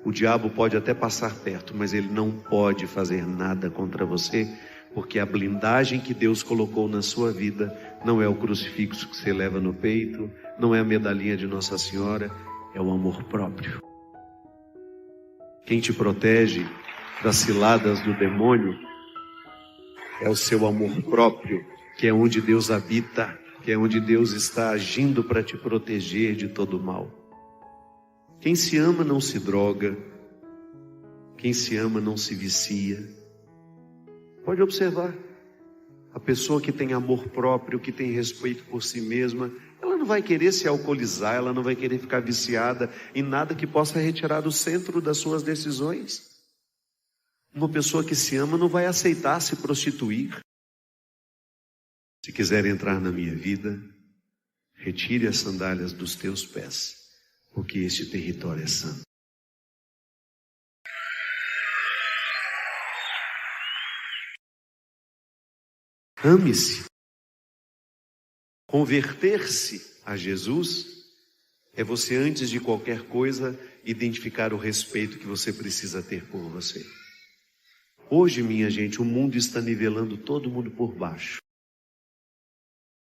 o diabo pode até passar perto, mas ele não pode fazer nada contra você, porque a blindagem que Deus colocou na sua vida não é o crucifixo que você leva no peito, não é a medalhinha de Nossa Senhora, é o amor próprio. Quem te protege das ciladas do demônio é o seu amor próprio, que é onde Deus habita, que é onde Deus está agindo para te proteger de todo mal. Quem se ama não se droga, quem se ama não se vicia. Pode observar, a pessoa que tem amor próprio, que tem respeito por si mesma, ela não vai querer se alcoolizar, ela não vai querer ficar viciada em nada que possa retirar o centro das suas decisões. Uma pessoa que se ama não vai aceitar se prostituir. Se quiser entrar na minha vida, retire as sandálias dos teus pés, porque este território é santo. Ame-se. Converter-se a Jesus é você, antes de qualquer coisa, identificar o respeito que você precisa ter por você. Hoje, minha gente, o mundo está nivelando todo mundo por baixo.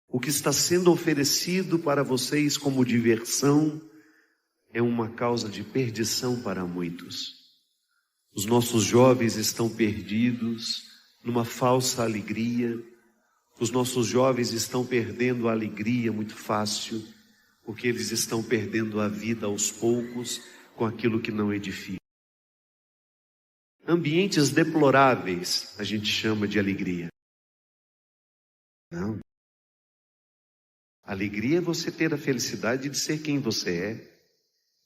O que está sendo oferecido para vocês como diversão é uma causa de perdição para muitos. Os nossos jovens estão perdidos numa falsa alegria. Os nossos jovens estão perdendo a alegria muito fácil, porque eles estão perdendo a vida aos poucos com aquilo que não edifica. Ambientes deploráveis a gente chama de alegria. Não. Alegria é você ter a felicidade de ser quem você é,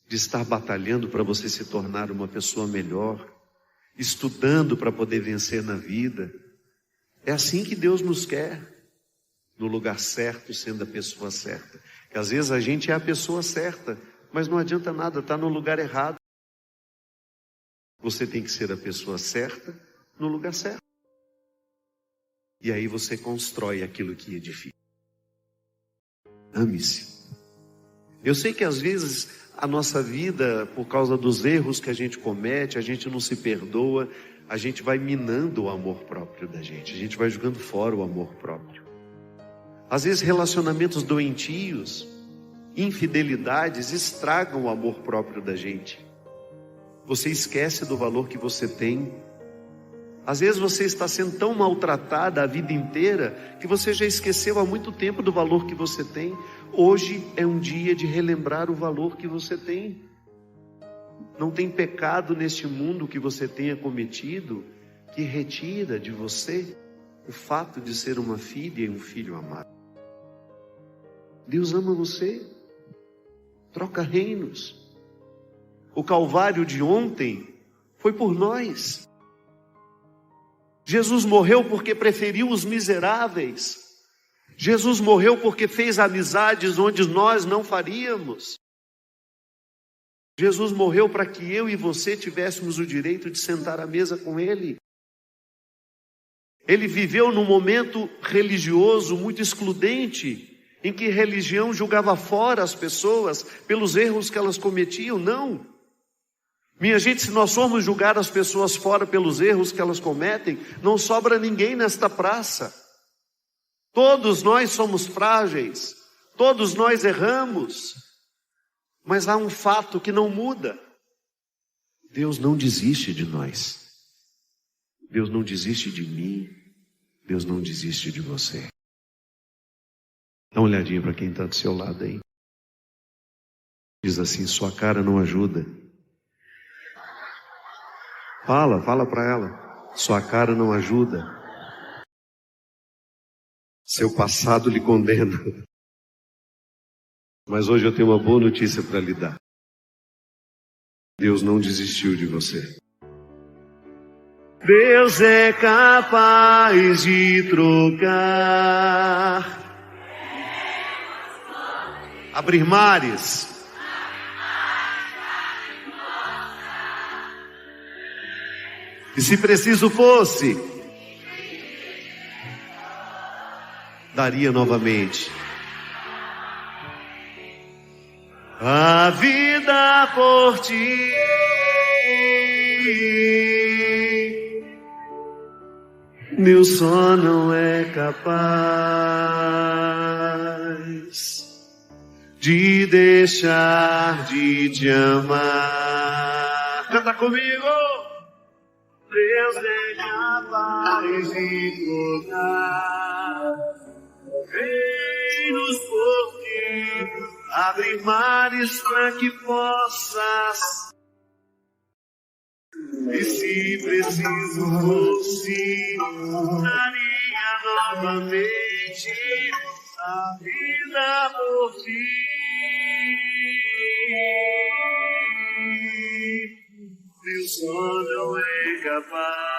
de estar batalhando para você se tornar uma pessoa melhor, estudando para poder vencer na vida. É assim que Deus nos quer, no lugar certo, sendo a pessoa certa. Que às vezes a gente é a pessoa certa, mas não adianta nada, está no lugar errado. Você tem que ser a pessoa certa, no lugar certo. E aí você constrói aquilo que edifica. Ame-se. Eu sei que às vezes a nossa vida, por causa dos erros que a gente comete, a gente não se perdoa, a gente vai minando o amor próprio da gente, a gente vai jogando fora o amor próprio. Às vezes relacionamentos doentios, infidelidades estragam o amor próprio da gente. Você esquece do valor que você tem. Às vezes você está sendo tão maltratada a vida inteira que você já esqueceu há muito tempo do valor que você tem. Hoje é um dia de relembrar o valor que você tem. Não tem pecado neste mundo que você tenha cometido que retira de você o fato de ser uma filha e um filho amado. Deus ama você. Troca reinos. O Calvário de ontem foi por nós. Jesus morreu porque preferiu os miseráveis. Jesus morreu porque fez amizades onde nós não faríamos. Jesus morreu para que eu e você tivéssemos o direito de sentar à mesa com Ele. Ele viveu num momento religioso muito excludente, em que a religião julgava fora as pessoas pelos erros que elas cometiam. Não. Minha gente, se nós formos julgar as pessoas fora pelos erros que elas cometem, não sobra ninguém nesta praça. Todos nós somos frágeis, todos nós erramos, mas há um fato que não muda. Deus não desiste de nós. Deus não desiste de mim. Deus não desiste de você. Dá uma olhadinha para quem está do seu lado aí. Diz assim: sua cara não ajuda. Fala para ela. Sua cara não ajuda. Seu passado lhe condena. Mas hoje eu tenho uma boa notícia para lhe dar. Deus não desistiu de você. Deus é capaz de trocar, abrir mares, e se preciso fosse, daria novamente a vida por ti. Meu só não é capaz de deixar de te amar. Canta comigo! Deus é capaz de tocar reinos por ti, abrir mares para que possas. E se preciso fosse, daria novamente a vida por ti. Meu só não é capaz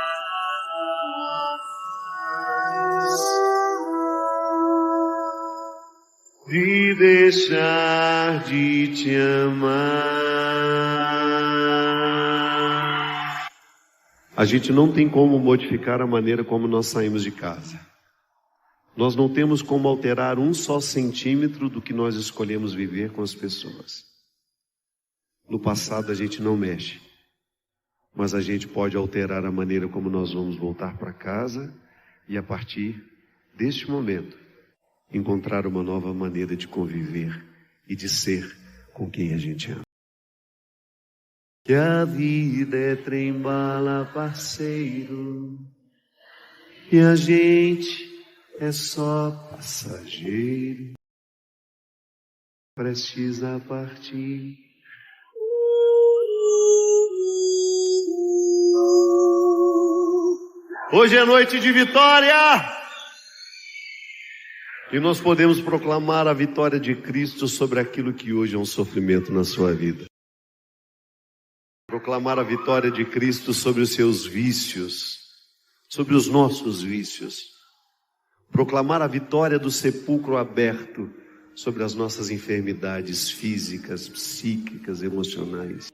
de deixar de te amar. A gente não tem como modificar a maneira como nós saímos de casa. Nós não temos como alterar um só centímetro do que nós escolhemos viver com as pessoas. No passado a gente não mexe, mas a gente pode alterar a maneira como nós vamos voltar para casa e a partir deste momento encontrar uma nova maneira de conviver e de ser com quem a gente ama. Que a vida é trem-bala, parceiro, e a gente é só passageiro, prestes a partir. Hoje é noite de vitória! E nós podemos proclamar a vitória de Cristo sobre aquilo que hoje é um sofrimento na sua vida. Proclamar a vitória de Cristo sobre os seus vícios, sobre os nossos vícios. Proclamar a vitória do sepulcro aberto sobre as nossas enfermidades físicas, psíquicas, emocionais.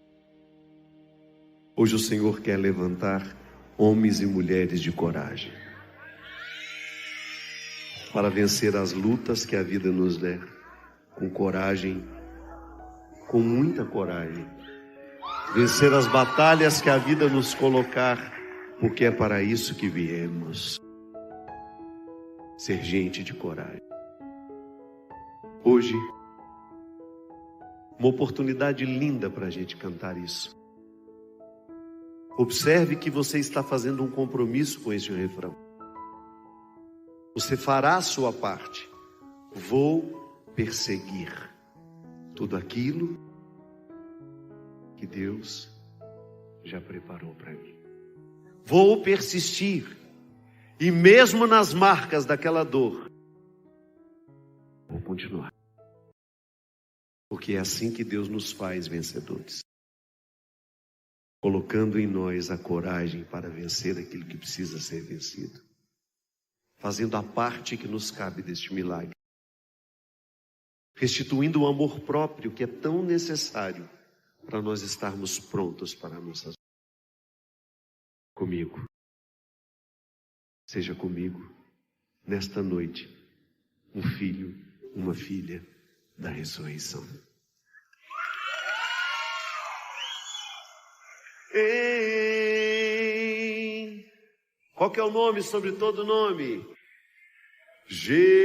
Hoje o Senhor quer levantar homens e mulheres de coragem para vencer as lutas que a vida nos der, com coragem, com muita coragem. Vencer as batalhas que a vida nos colocar, porque é para isso que viemos. Ser gente de coragem. Hoje, uma oportunidade linda para a gente cantar isso. Observe que você está fazendo um compromisso com este refrão. Você fará a sua parte. Vou perseguir tudo aquilo que Deus já preparou para mim. Vou persistir. E mesmo nas marcas daquela dor, vou continuar. Porque é assim que Deus nos faz vencedores. Colocando em nós a coragem para vencer aquilo que precisa ser vencido. Fazendo a parte que nos cabe deste milagre. Restituindo o amor próprio que é tão necessário para nós estarmos prontos para a nossa vida. Comigo. Seja comigo, nesta noite, um filho, uma filha da ressurreição. Qual que é o nome sobre todo nome? Jesus.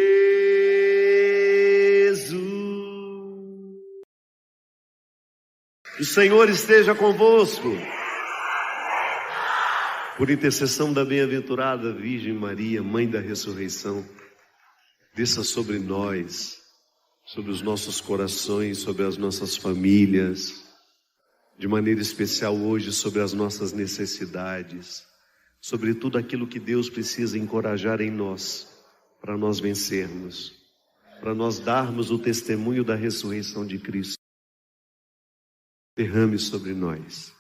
O Senhor esteja convosco. Por intercessão da bem-aventurada Virgem Maria, Mãe da Ressurreição, desça sobre nós, sobre os nossos corações, sobre as nossas famílias, de maneira especial hoje sobre as nossas necessidades, sobre tudo aquilo que Deus precisa encorajar em nós, para nós vencermos. para nós darmos o testemunho da ressurreição de Cristo. Derrame sobre nós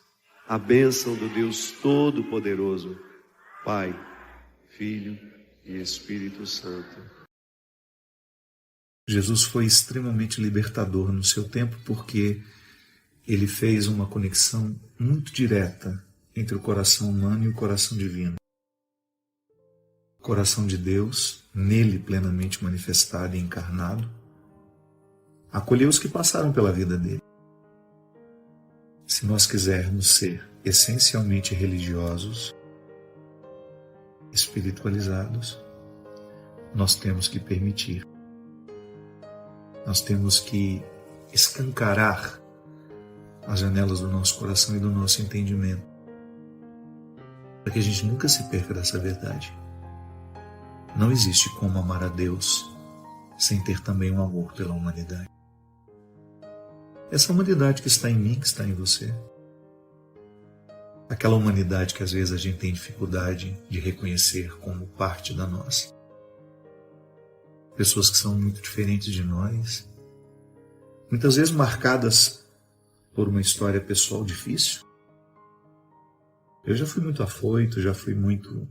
a bênção do Deus Todo-Poderoso, Pai, Filho e Espírito Santo. Jesus foi extremamente libertador no seu tempo porque ele fez uma conexão muito direta entre o coração humano e o coração divino. O coração de Deus, nele plenamente manifestado e encarnado, acolheu os que passaram pela vida dele. Se nós quisermos ser essencialmente religiosos, espiritualizados, nós temos que permitir. Nós temos que escancarar as janelas do nosso coração e do nosso entendimento, para que a gente nunca se perca dessa verdade. Não existe como amar a Deus sem ter também um amor pela humanidade. Essa humanidade que está em mim, que está em você. Aquela humanidade que às vezes a gente tem dificuldade de reconhecer como parte da nossa. Pessoas que são muito diferentes de nós, muitas vezes marcadas por uma história pessoal difícil. Eu já fui muito afoito, já fui muito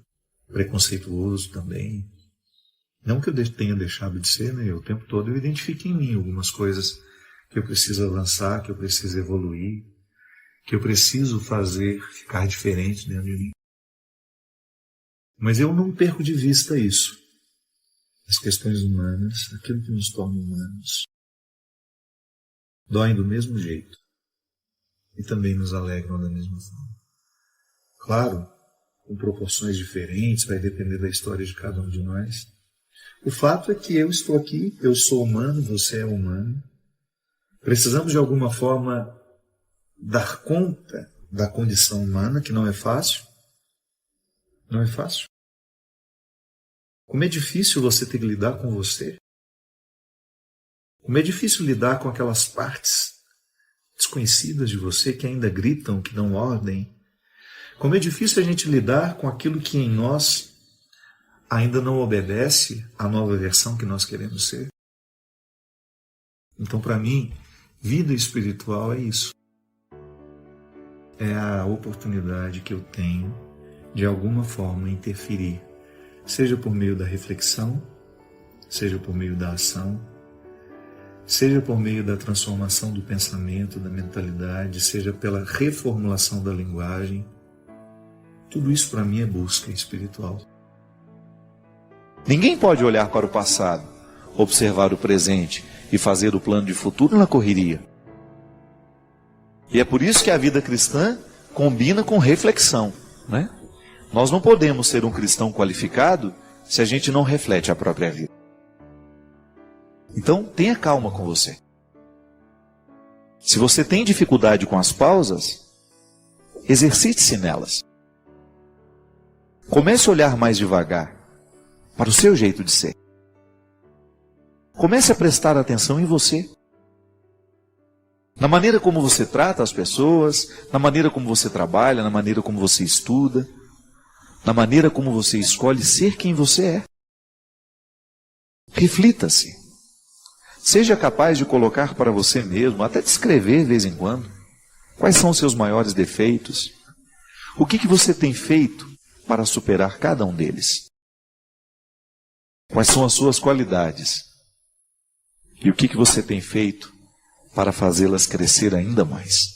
preconceituoso também. Não que eu tenha deixado de ser, né? O tempo todo eu identifico em mim algumas coisas que eu preciso avançar, que eu preciso evoluir, que eu preciso fazer ficar diferente dentro de mim. Mas eu não perco de vista isso. As questões humanas, aquilo que nos torna humanos, doem do mesmo jeito e também nos alegram da mesma forma. Claro, com proporções diferentes, vai depender da história de cada um de nós. O fato é que eu estou aqui, eu sou humano, você é humano. Precisamos de alguma forma dar conta da condição humana, que não é fácil. Não é fácil. Como é difícil você ter que lidar com você. Como é difícil lidar com aquelas partes desconhecidas de você que ainda gritam, que dão ordem. Como é difícil a gente lidar com aquilo que em nós ainda não obedece à nova versão que nós queremos ser. Então, para mim, vida espiritual é isso. É a oportunidade que eu tenho de alguma forma interferir, seja por meio da reflexão, seja por meio da ação, seja por meio da transformação do pensamento, da mentalidade, seja pela reformulação da linguagem. Tudo isso para mim é busca espiritual. Ninguém pode olhar para o passado, observar o presente e fazer o plano de futuro na correria. E é por isso que a vida cristã combina com reflexão, né? Nós não podemos ser um cristão qualificado se a gente não reflete a própria vida. Então, tenha calma com você. Se você tem dificuldade com as pausas, exercite-se nelas. Comece a olhar mais devagar para o seu jeito de ser. Comece a prestar atenção em você. Na maneira como você trata as pessoas, na maneira como você trabalha, na maneira como você estuda, na maneira como você escolhe ser quem você é. Reflita-se. Seja capaz de colocar para você mesmo, até descrever de vez em quando, quais são os seus maiores defeitos, o que você tem feito para superar cada um deles. Quais são as suas qualidades e o que você tem feito para fazê-las crescer ainda mais.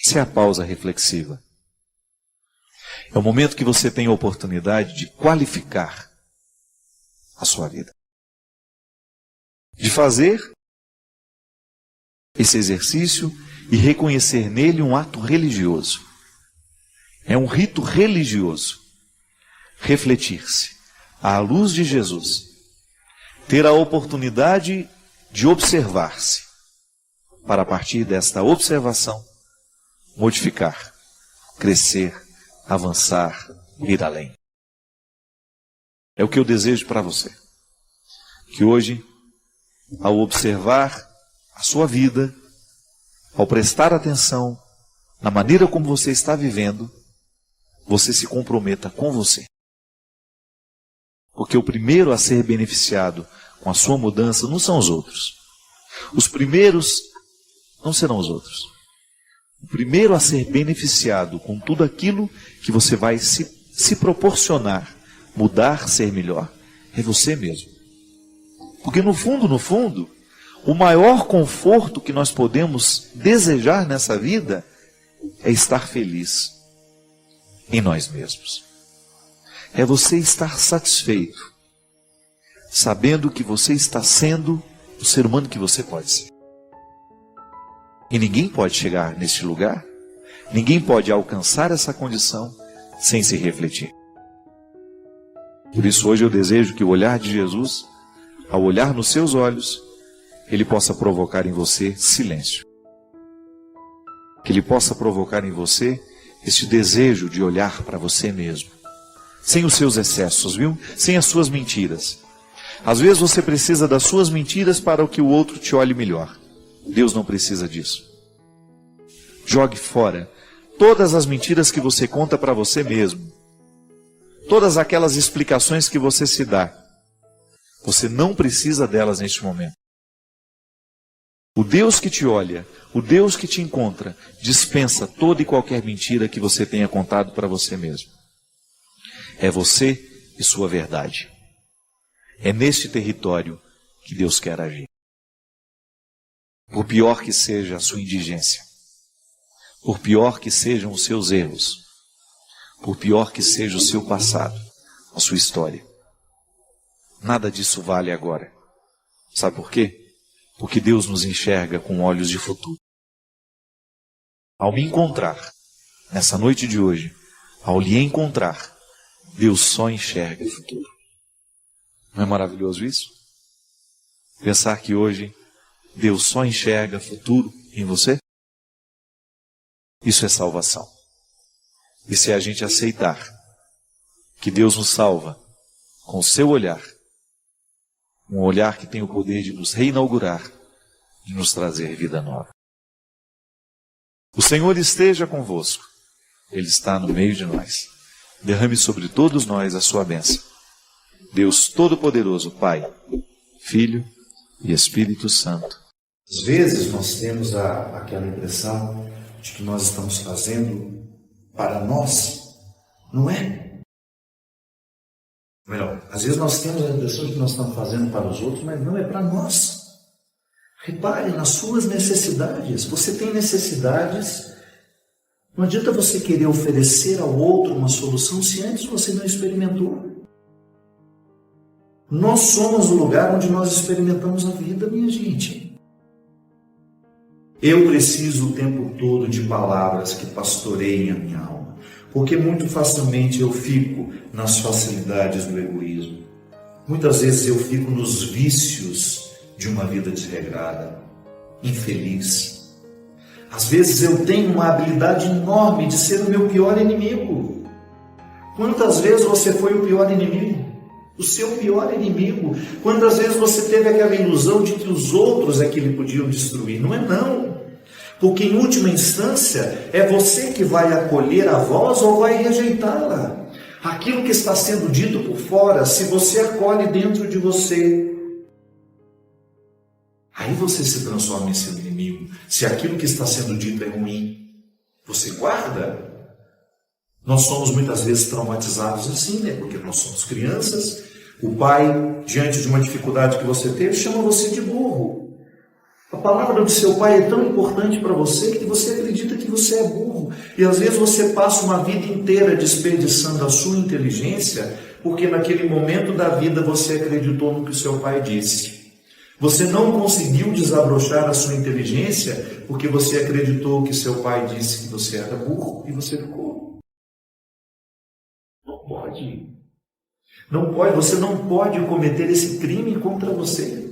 Essa é a pausa reflexiva. É o momento que você tem a oportunidade de qualificar a sua vida. De fazer esse exercício e reconhecer nele um ato religioso. É um rito religioso. Refletir-se à luz de Jesus. Ter a oportunidade de observar-se. Para a partir desta observação, modificar, crescer, avançar, ir além. É o que eu desejo para você. Que hoje, ao observar a sua vida, ao prestar atenção na maneira como você está vivendo, você se comprometa com você. Porque o primeiro a ser beneficiado com a sua mudança não são os outros. Os primeiros não serão os outros. O primeiro a ser beneficiado com tudo aquilo que você vai se proporcionar, mudar, ser melhor, é você mesmo. Porque no fundo, o maior conforto que nós podemos desejar nessa vida é estar feliz em nós mesmos. É você estar satisfeito, sabendo que você está sendo o ser humano que você pode ser. E ninguém pode chegar neste lugar, ninguém pode alcançar essa condição sem se refletir. Por isso hoje eu desejo que o olhar de Jesus, ao olhar nos seus olhos, ele possa provocar em você silêncio. Que ele possa provocar em você este desejo de olhar para você mesmo, sem os seus excessos, viu? Sem as suas mentiras. Às vezes você precisa das suas mentiras para que o outro te olhe melhor. Deus não precisa disso. Jogue fora todas as mentiras que você conta para você mesmo. Todas aquelas explicações que você se dá. Você não precisa delas neste momento. O Deus que te olha, o Deus que te encontra, dispensa toda e qualquer mentira que você tenha contado para você mesmo. É você e sua verdade. É neste território que Deus quer agir. Por pior que seja a sua indigência, por pior que sejam os seus erros, por pior que seja o seu passado, a sua história, nada disso vale agora. Sabe por quê? Porque Deus nos enxerga com olhos de futuro. Ao me encontrar, nessa noite de hoje, ao lhe encontrar, Deus só enxerga o futuro. Não é maravilhoso isso? Pensar que hoje Deus só enxerga futuro em você? Isso é salvação. E se a gente aceitar que Deus nos salva com o seu olhar, um olhar que tem o poder de nos reinaugurar, de nos trazer vida nova. O Senhor esteja convosco. Ele está no meio de nós. Derrame sobre todos nós a sua bênção. Deus Todo-Poderoso, Pai, Filho e Espírito Santo. Às vezes nós temos aquela impressão de que nós estamos fazendo para nós. Não é? Melhor, às vezes nós temos a impressão de que nós estamos fazendo para os outros, mas não é para nós. Repare nas suas necessidades. Você tem necessidades. Não adianta você querer oferecer ao outro uma solução se antes você não experimentou. Nós somos o lugar onde nós experimentamos a vida, minha gente. Eu preciso o tempo todo de palavras que pastoreiem a minha alma, porque muito facilmente eu fico nas facilidades do egoísmo. Muitas vezes eu fico nos vícios de uma vida desregrada, infeliz. Às vezes eu tenho uma habilidade enorme de ser o meu pior inimigo. Quantas vezes você foi o pior inimigo? O seu pior inimigo. Quantas vezes você teve aquela ilusão de que os outros é que lhe podiam destruir? Não é não. Porque em última instância é você que vai acolher a voz ou vai rejeitá-la. Aquilo que está sendo dito por fora, se você acolhe dentro de você, aí você se transforma em seu inimigo. Se aquilo que está sendo dito é ruim, você guarda. Nós somos muitas vezes traumatizados assim, né? Porque nós somos crianças. O pai, diante de uma dificuldade que você teve, chama você de burro. A palavra do seu pai é tão importante para você que você acredita que você é burro. E às vezes você passa uma vida inteira desperdiçando a sua inteligência, porque naquele momento da vida você acreditou no que o seu pai disse. Você não conseguiu desabrochar a sua inteligência porque você acreditou que seu pai disse que você era burro e você ficou. Não pode. Não pode. Você não pode cometer esse crime contra você.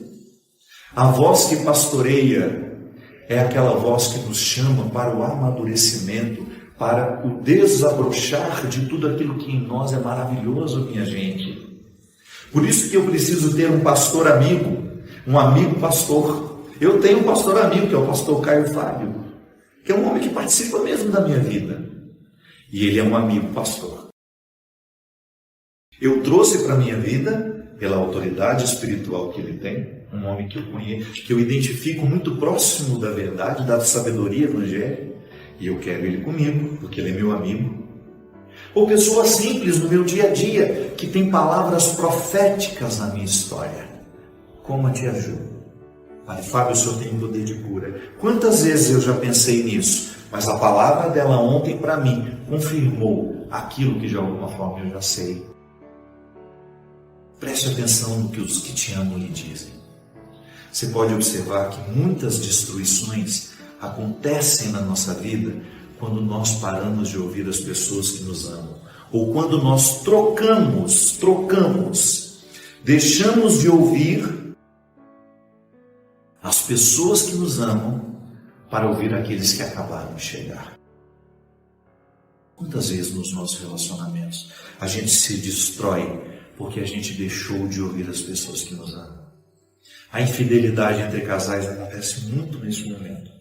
A voz que pastoreia é aquela voz que nos chama para o amadurecimento, para o desabrochar de tudo aquilo que em nós é maravilhoso, minha gente. Por isso que eu preciso ter um pastor amigo, um amigo pastor. Eu tenho um pastor amigo, que é o pastor Caio Fábio, que é um homem que participa mesmo da minha vida. E ele é um amigo pastor. Eu trouxe para a minha vida pela autoridade espiritual que ele tem, um homem que eu conheço, que eu identifico muito próximo da verdade, da sabedoria evangélica, e eu quero ele comigo, porque ele é meu amigo. Ou pessoas simples no meu dia a dia, que tem palavras proféticas na minha história, como a tia Ju. Padre Fábio, o senhor tem poder de cura. Quantas vezes eu já pensei nisso, mas a palavra dela ontem para mim confirmou aquilo que de alguma forma eu já sei. Preste atenção no que os que te amam lhe dizem. Você pode observar que muitas destruições acontecem na nossa vida quando nós paramos de ouvir as pessoas que nos amam, ou quando nós trocamos, deixamos de ouvir as pessoas que nos amam para ouvir aqueles que acabaram de chegar. Quantas vezes nos nossos relacionamentos a gente se destrói porque a gente deixou de ouvir as pessoas que nos amam? A infidelidade entre casais acontece muito nesse momento,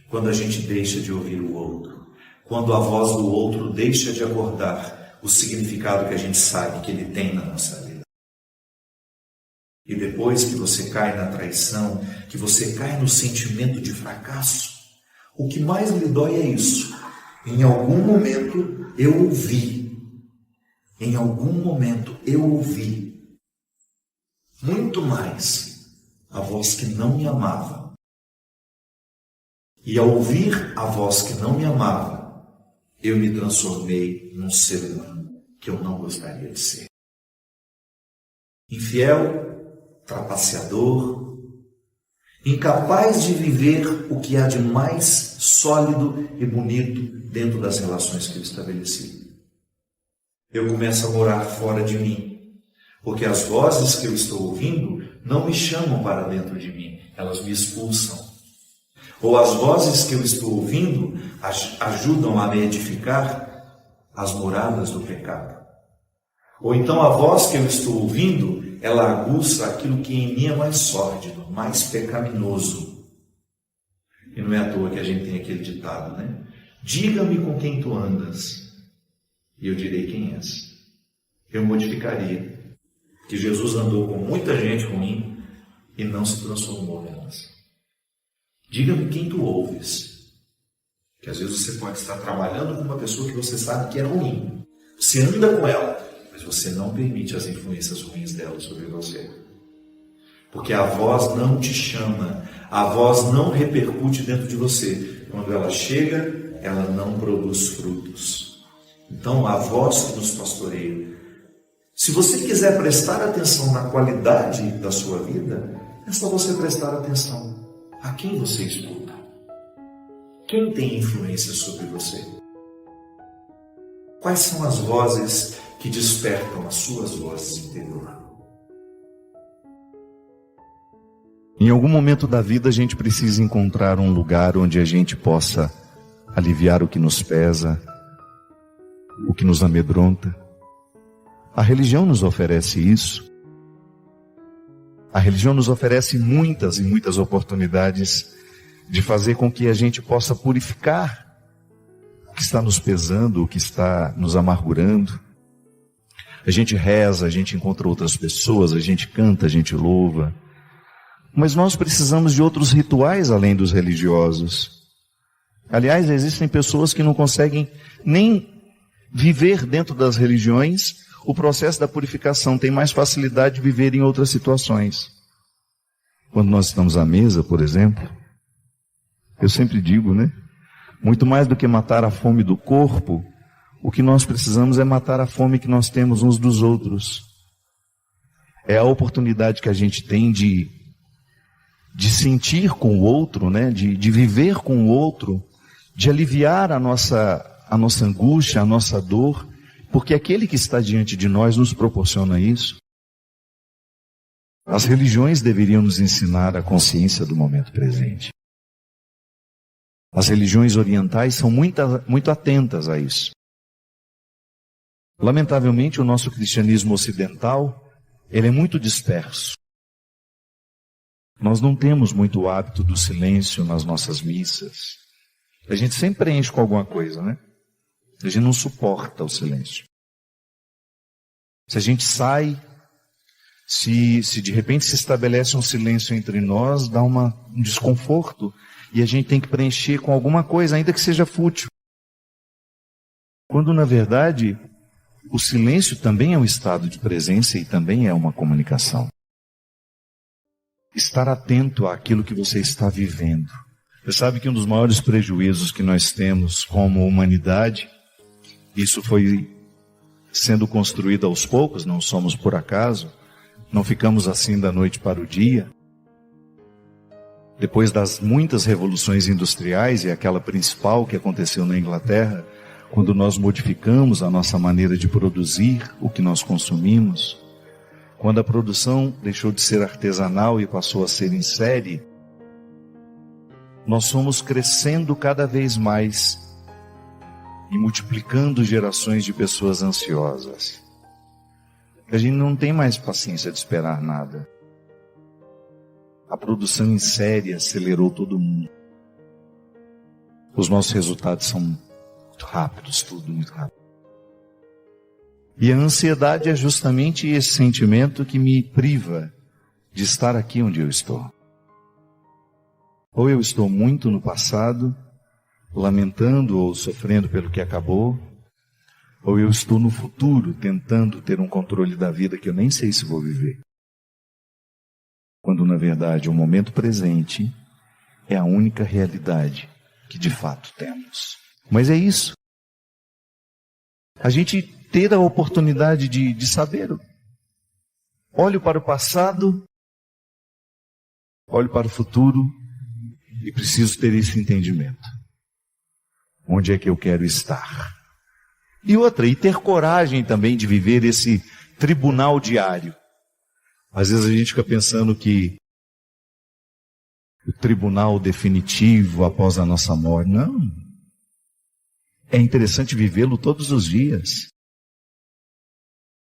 quando a gente deixa de ouvir o outro, quando a voz do outro deixa de acordar o significado que a gente sabe que ele tem na nossa vida. E depois que você cai na traição, que você cai no sentimento de fracasso, o que mais lhe dói é isso. Em algum momento eu ouvi, muito mais a voz que não me amava. E ao ouvir a voz que não me amava, eu me transformei num ser humano que eu não gostaria de ser. Infiel, trapaceador, incapaz de viver o que há de mais sólido e bonito dentro das relações que eu estabeleci. Eu começo a morar fora de mim, porque as vozes que eu estou ouvindo não me chamam para dentro de mim, elas me expulsam. Ou as vozes que eu estou ouvindo ajudam a me edificar as moradas do pecado. Ou então a voz que eu estou ouvindo, ela aguça aquilo que em mim é mais sórdido, mais pecaminoso. E não é à toa que a gente tem aquele ditado, né? Diga-me com quem tu andas, e eu direi quem és. Eu modificaria que Jesus andou com muita gente ruim e não se transformou nelas. Diga-me quem tu ouves. Que às vezes você pode estar trabalhando com uma pessoa que você sabe que é ruim. Você anda com ela, mas você não permite as influências ruins dela sobre você. Porque a voz não te chama, a voz não repercute dentro de você. Quando ela chega, ela não produz frutos. Então, a voz que nos pastoreia. Se você quiser prestar atenção na qualidade da sua vida, é só você prestar atenção a quem você escuta. Quem tem influência sobre você? Quais são as vozes que despertam as suas vozes interior? Em algum momento da vida a gente precisa encontrar um lugar onde a gente possa aliviar o que nos pesa, o que nos amedronta. A religião nos oferece isso. A religião nos oferece muitas e muitas oportunidades de fazer com que a gente possa purificar o que está nos pesando, o que está nos amargurando. A gente reza, a gente encontra outras pessoas, a gente canta, a gente louva. Mas nós precisamos de outros rituais além dos religiosos. Aliás, existem pessoas que não conseguem nem viver dentro das religiões o processo da purificação, tem mais facilidade de viver em outras situações. Quando nós estamos à mesa, por exemplo, eu sempre digo, né? Muito mais do que matar a fome do corpo, o que nós precisamos é matar a fome que nós temos uns dos outros. É a oportunidade que a gente tem de sentir com o outro, né? De viver com o outro, de aliviar a nossa angústia, a nossa dor, porque aquele que está diante de nós nos proporciona isso. As religiões deveriam nos ensinar a consciência do momento presente. As religiões orientais são muito atentas a isso. Lamentavelmente, o nosso cristianismo ocidental, ele é muito disperso. Nós não temos muito o hábito do silêncio nas nossas missas. A gente sempre preenche com alguma coisa, né? A gente não suporta o silêncio. Se a gente sai, Se de repente se estabelece um silêncio entre nós, dá um desconforto, e a gente tem que preencher com alguma coisa, ainda que seja fútil. Quando, na verdade, o silêncio também é um estado de presença e também é uma comunicação. Estar atento àquilo que você está vivendo. Você sabe que um dos maiores prejuízos que nós temos como humanidade, isso foi sendo construído aos poucos, não somos por acaso, não ficamos assim da noite para o dia. Depois das muitas revoluções industriais, e aquela principal que aconteceu na Inglaterra, quando nós modificamos a nossa maneira de produzir o que nós consumimos, quando a produção deixou de ser artesanal e passou a ser em série, nós fomos crescendo cada vez mais e multiplicando gerações de pessoas ansiosas. A gente não tem mais paciência de esperar nada. A produção em série acelerou todo mundo. Os nossos resultados são muito rápidos, tudo muito rápido. E a ansiedade é justamente esse sentimento que me priva de estar aqui onde eu estou. Ou eu estou muito no passado, lamentando ou sofrendo pelo que acabou, ou eu estou no futuro, tentando ter um controle da vida que eu nem sei se vou viver. Quando, na verdade, o momento presente é a única realidade que de fato temos. Mas é isso. A gente ter a oportunidade de saber. Olho para o passado, olho para o futuro e preciso ter esse entendimento. Onde é que eu quero estar? E outra, e ter coragem também de viver esse tribunal diário. Às vezes a gente fica pensando que o tribunal definitivo após a nossa morte. Não. É interessante vivê-lo todos os dias.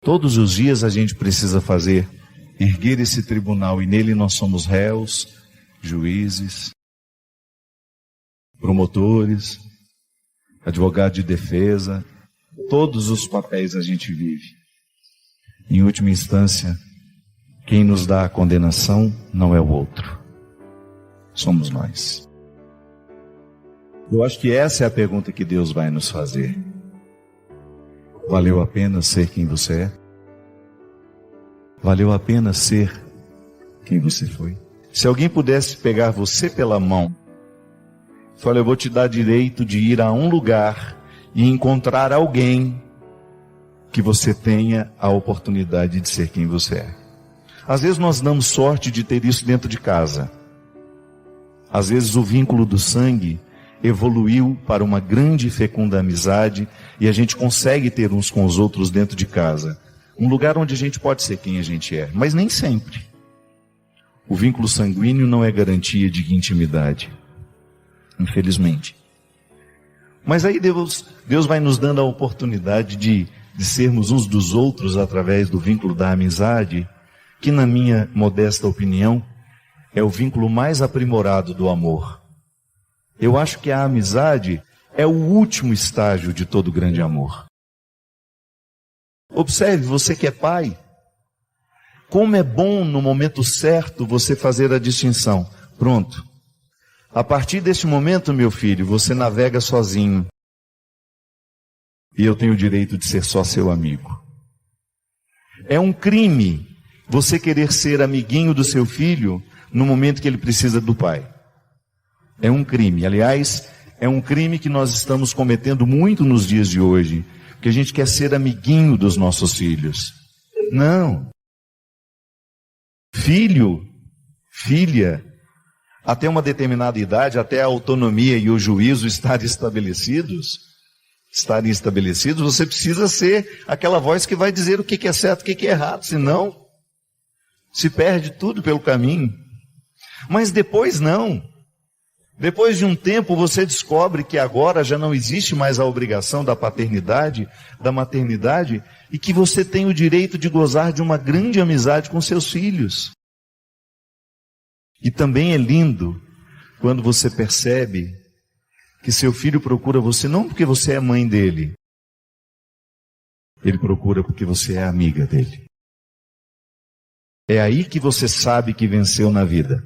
Todos os dias a gente precisa erguer esse tribunal, e nele nós somos réus, juízes, promotores, advogado de defesa. Todos os papéis a gente vive. Em última instância, quem nos dá a condenação não é o outro. Somos nós. Eu acho que essa é a pergunta que Deus vai nos fazer. Valeu a pena ser quem você é? Valeu a pena ser quem você foi? Se alguém pudesse pegar você pela mão, fala, eu vou te dar direito de ir a um lugar e encontrar alguém que você tenha a oportunidade de ser quem você é. Às vezes nós damos sorte de ter isso dentro de casa. Às vezes o vínculo do sangue evoluiu para uma grande e fecunda amizade e a gente consegue ter uns com os outros dentro de casa. Um lugar onde a gente pode ser quem a gente é, mas nem sempre. O vínculo sanguíneo não é garantia de intimidade, infelizmente. Mas aí Deus vai nos dando a oportunidade de sermos uns dos outros através do vínculo da amizade, que na minha modesta opinião é o vínculo mais aprimorado do amor. Eu acho que a amizade é o último estágio de todo grande amor. Observe, você que é pai, como é bom no momento certo você fazer a distinção. Pronto. A partir deste momento, meu filho, você navega sozinho. E eu tenho o direito de ser só seu amigo. É um crime você querer ser amiguinho do seu filho no momento que ele precisa do pai. É um crime. Aliás, é um crime que nós estamos cometendo muito nos dias de hoje. Porque a gente quer ser amiguinho dos nossos filhos. Não. Filho, filha, até uma determinada idade, até a autonomia e o juízo estarem estabelecidos, você precisa ser aquela voz que vai dizer o que é certo, o que é errado, senão se perde tudo pelo caminho. Mas depois não. Depois de um tempo você descobre que agora já não existe mais a obrigação da paternidade, da maternidade, e que você tem o direito de gozar de uma grande amizade com seus filhos. E também é lindo quando você percebe que seu filho procura você não porque você é mãe dele, ele procura porque você é amiga dele. É aí que você sabe que venceu na vida.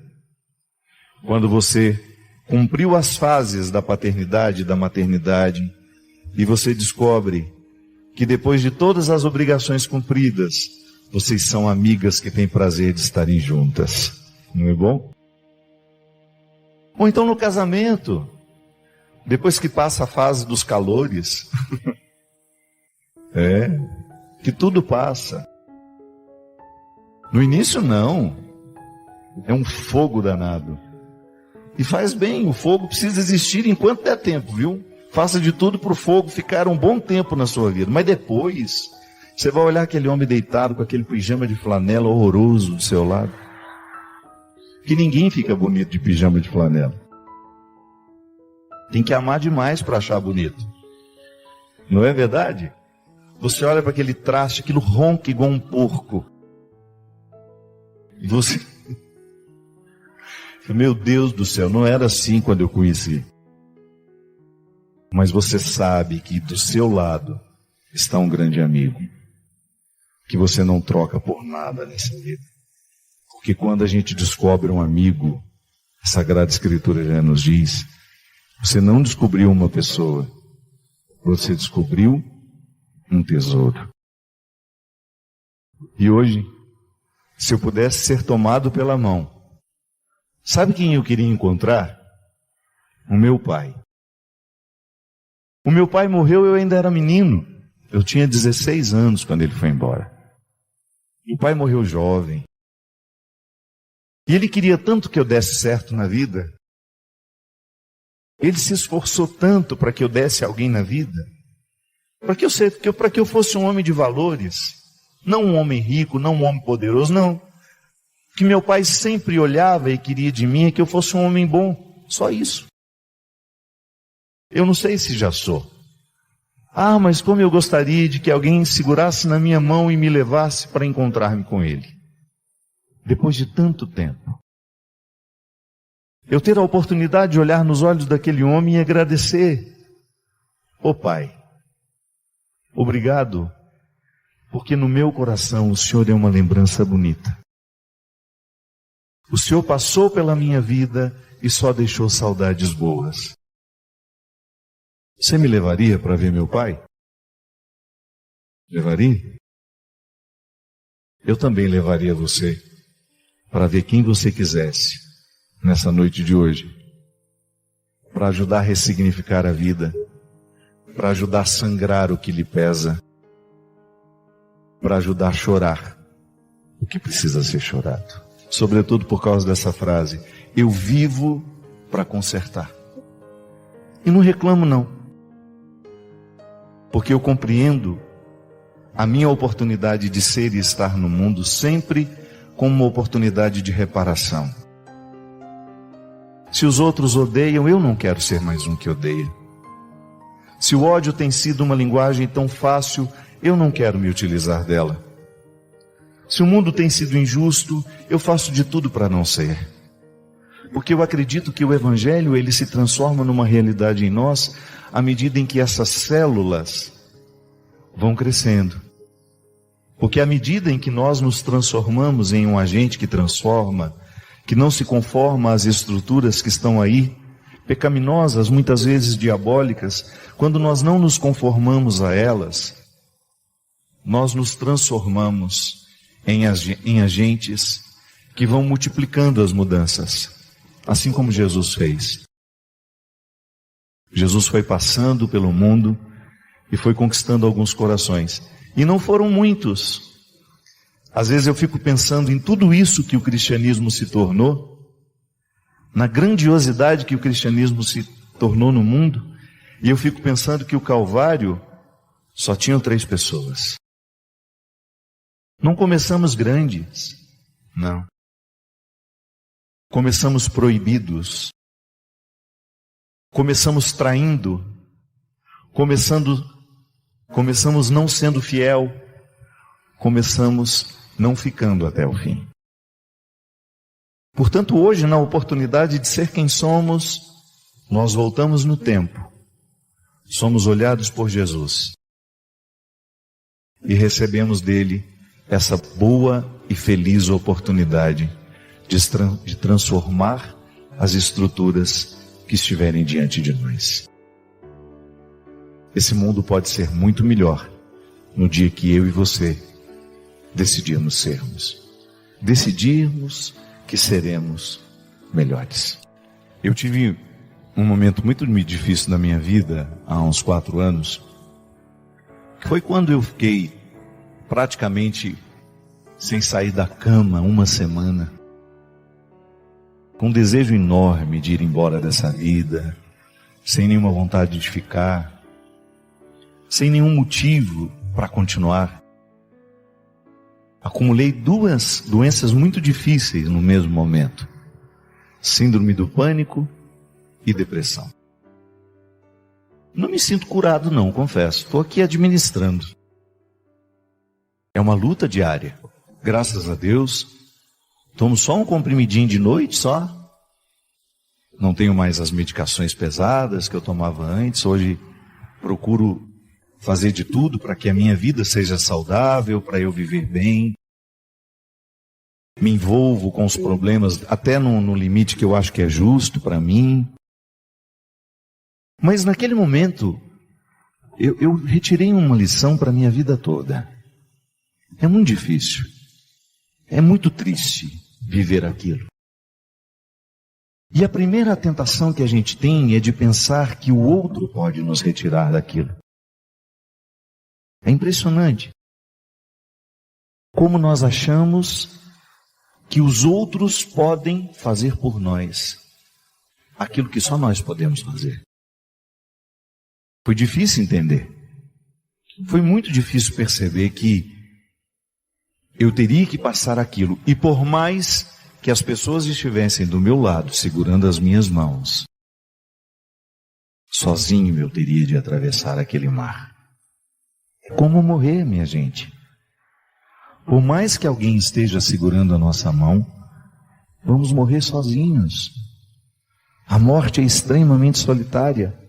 Quando você cumpriu as fases da paternidade e da maternidade, e você descobre que depois de todas as obrigações cumpridas, vocês são amigas que têm prazer de estarem juntas. Não é bom? Ou então no casamento, depois que passa a fase dos calores, que tudo passa. No início não, é um fogo danado. E faz bem, o fogo precisa existir enquanto der tempo, viu? Faça de tudo para o fogo ficar um bom tempo na sua vida. Mas depois, você vai olhar aquele homem deitado com aquele pijama de flanela horroroso do seu lado. Que ninguém fica bonito de pijama de flanela. Tem que amar demais para achar bonito. Não é verdade? Você olha para aquele traste, aquilo ronca igual um porco. E você... Meu Deus do céu, não era assim quando eu conheci. Mas você sabe que do seu lado está um grande amigo, que você não troca por nada nessa vida. Porque quando a gente descobre um amigo, a Sagrada Escritura já nos diz, você não descobriu uma pessoa, você descobriu um tesouro. E hoje, se eu pudesse ser tomado pela mão, sabe quem eu queria encontrar? O meu pai. O meu pai morreu, eu ainda era menino. Eu tinha 16 anos quando ele foi embora. O pai morreu jovem. E ele queria tanto que eu desse certo na vida. Ele se esforçou tanto para que eu desse alguém na vida. Para que eu fosse um homem de valores. Não um homem rico, não um homem poderoso, não. O que meu pai sempre olhava e queria de mim é que eu fosse um homem bom. Só isso. Eu não sei se já sou. Ah, mas como eu gostaria de que alguém segurasse na minha mão e me levasse para encontrar-me com ele. Depois de tanto tempo. Eu ter a oportunidade de olhar nos olhos daquele homem e agradecer. Ô Pai, obrigado, porque no meu coração o Senhor é uma lembrança bonita. O Senhor passou pela minha vida e só deixou saudades boas. Você me levaria para ver meu pai? Levaria? Eu também levaria você para ver quem você quisesse nessa noite de hoje. Para ajudar a ressignificar a vida. Para ajudar a sangrar o que lhe pesa. Para ajudar a chorar o que precisa ser chorado. Sobretudo por causa dessa frase. Eu vivo para consertar. E não reclamo não. Porque eu compreendo a minha oportunidade de ser e estar no mundo sempre como uma oportunidade de reparação. Se os outros odeiam, eu não quero ser mais um que odeia. Se o ódio tem sido uma linguagem tão fácil, eu não quero me utilizar dela. Se o mundo tem sido injusto, eu faço de tudo para não ser. Porque eu acredito que o Evangelho ele se transforma numa realidade em nós à medida em que essas células vão crescendo. Porque à medida em que nós nos transformamos em um agente que transforma, que não se conforma às estruturas que estão aí, pecaminosas, muitas vezes diabólicas, quando nós não nos conformamos a elas, nós nos transformamos em agentes que vão multiplicando as mudanças, assim como Jesus fez. Jesus foi passando pelo mundo e foi conquistando alguns corações. E não foram muitos. Às vezes eu fico pensando em tudo isso que o cristianismo se tornou, na grandiosidade que o cristianismo se tornou no mundo, e eu fico pensando que o Calvário só tinham 3 pessoas. Não começamos grandes, não. Começamos proibidos. Começamos traindo. Começamos não sendo fiel. Começamos não ficando até o fim. Portanto, hoje, na oportunidade de ser quem somos, nós voltamos no tempo. Somos olhados por Jesus. E recebemos dele essa boa e feliz oportunidade de transformar as estruturas que estiverem diante de nós. Esse mundo pode ser muito melhor no dia que eu e você decidirmos sermos. Decidirmos que seremos melhores. Eu tive um momento muito difícil na minha vida, há uns 4 anos, que foi quando eu fiquei praticamente sem sair da cama 1 semana, com um desejo enorme de ir embora dessa vida, sem nenhuma vontade de ficar, sem nenhum motivo para continuar. Acumulei 2 doenças muito difíceis no mesmo momento: síndrome do pânico e depressão. Não me sinto curado não, confesso. Estou aqui administrando. É uma luta diária. Graças a Deus, tomo só um comprimidinho de noite só. Não tenho mais as medicações pesadas que eu tomava antes. Hoje procuro fazer de tudo para que a minha vida seja saudável, para eu viver bem. Me envolvo com os problemas até no limite que eu acho que é justo para mim. Mas naquele momento, eu retirei uma lição para a minha vida toda. É muito difícil. É muito triste viver aquilo. E a primeira tentação que a gente tem é de pensar que o outro pode nos retirar daquilo. É impressionante como nós achamos que os outros podem fazer por nós aquilo que só nós podemos fazer. Foi difícil entender. Foi muito difícil perceber que eu teria que passar aquilo. E por mais que as pessoas estivessem do meu lado, segurando as minhas mãos, sozinho eu teria de atravessar aquele mar. É como morrer, minha gente. Por mais que alguém esteja segurando a nossa mão, vamos morrer sozinhos. A morte é extremamente solitária.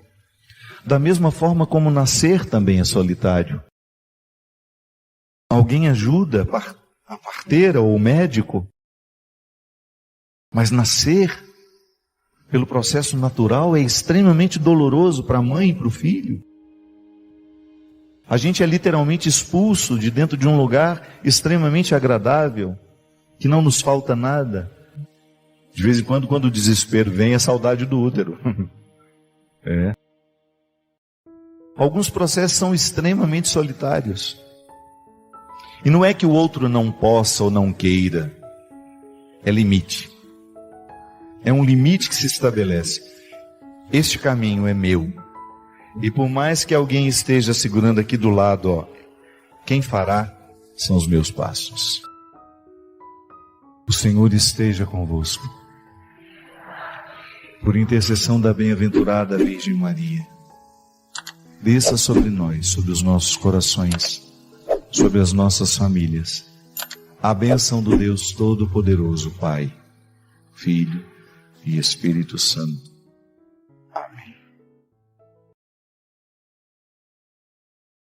Da mesma forma como nascer também é solitário. Alguém ajuda a parteira ou o médico, mas nascer pelo processo natural é extremamente doloroso para a mãe e para o filho. A gente é literalmente expulso de dentro de um lugar extremamente agradável, que não nos falta nada. De vez em quando o desespero vem, é saudade do útero. Alguns processos são extremamente solitários. E não é que o outro não possa ou não queira, é limite. É um limite que se estabelece. Este caminho é meu. E por mais que alguém esteja segurando aqui do lado, quem fará são os meus passos. O Senhor esteja convosco. Por intercessão da bem-aventurada Virgem Maria, desça sobre nós, sobre os nossos corações, sobre as nossas famílias, a bênção do Deus Todo-Poderoso, Pai, Filho e Espírito Santo. Amém.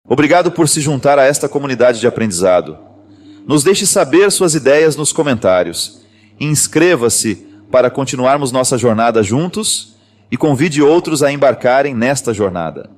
Obrigado por se juntar a esta comunidade de aprendizado. Nos deixe saber suas ideias nos comentários. Inscreva-se para continuarmos nossa jornada juntos e convide outros a embarcarem nesta jornada.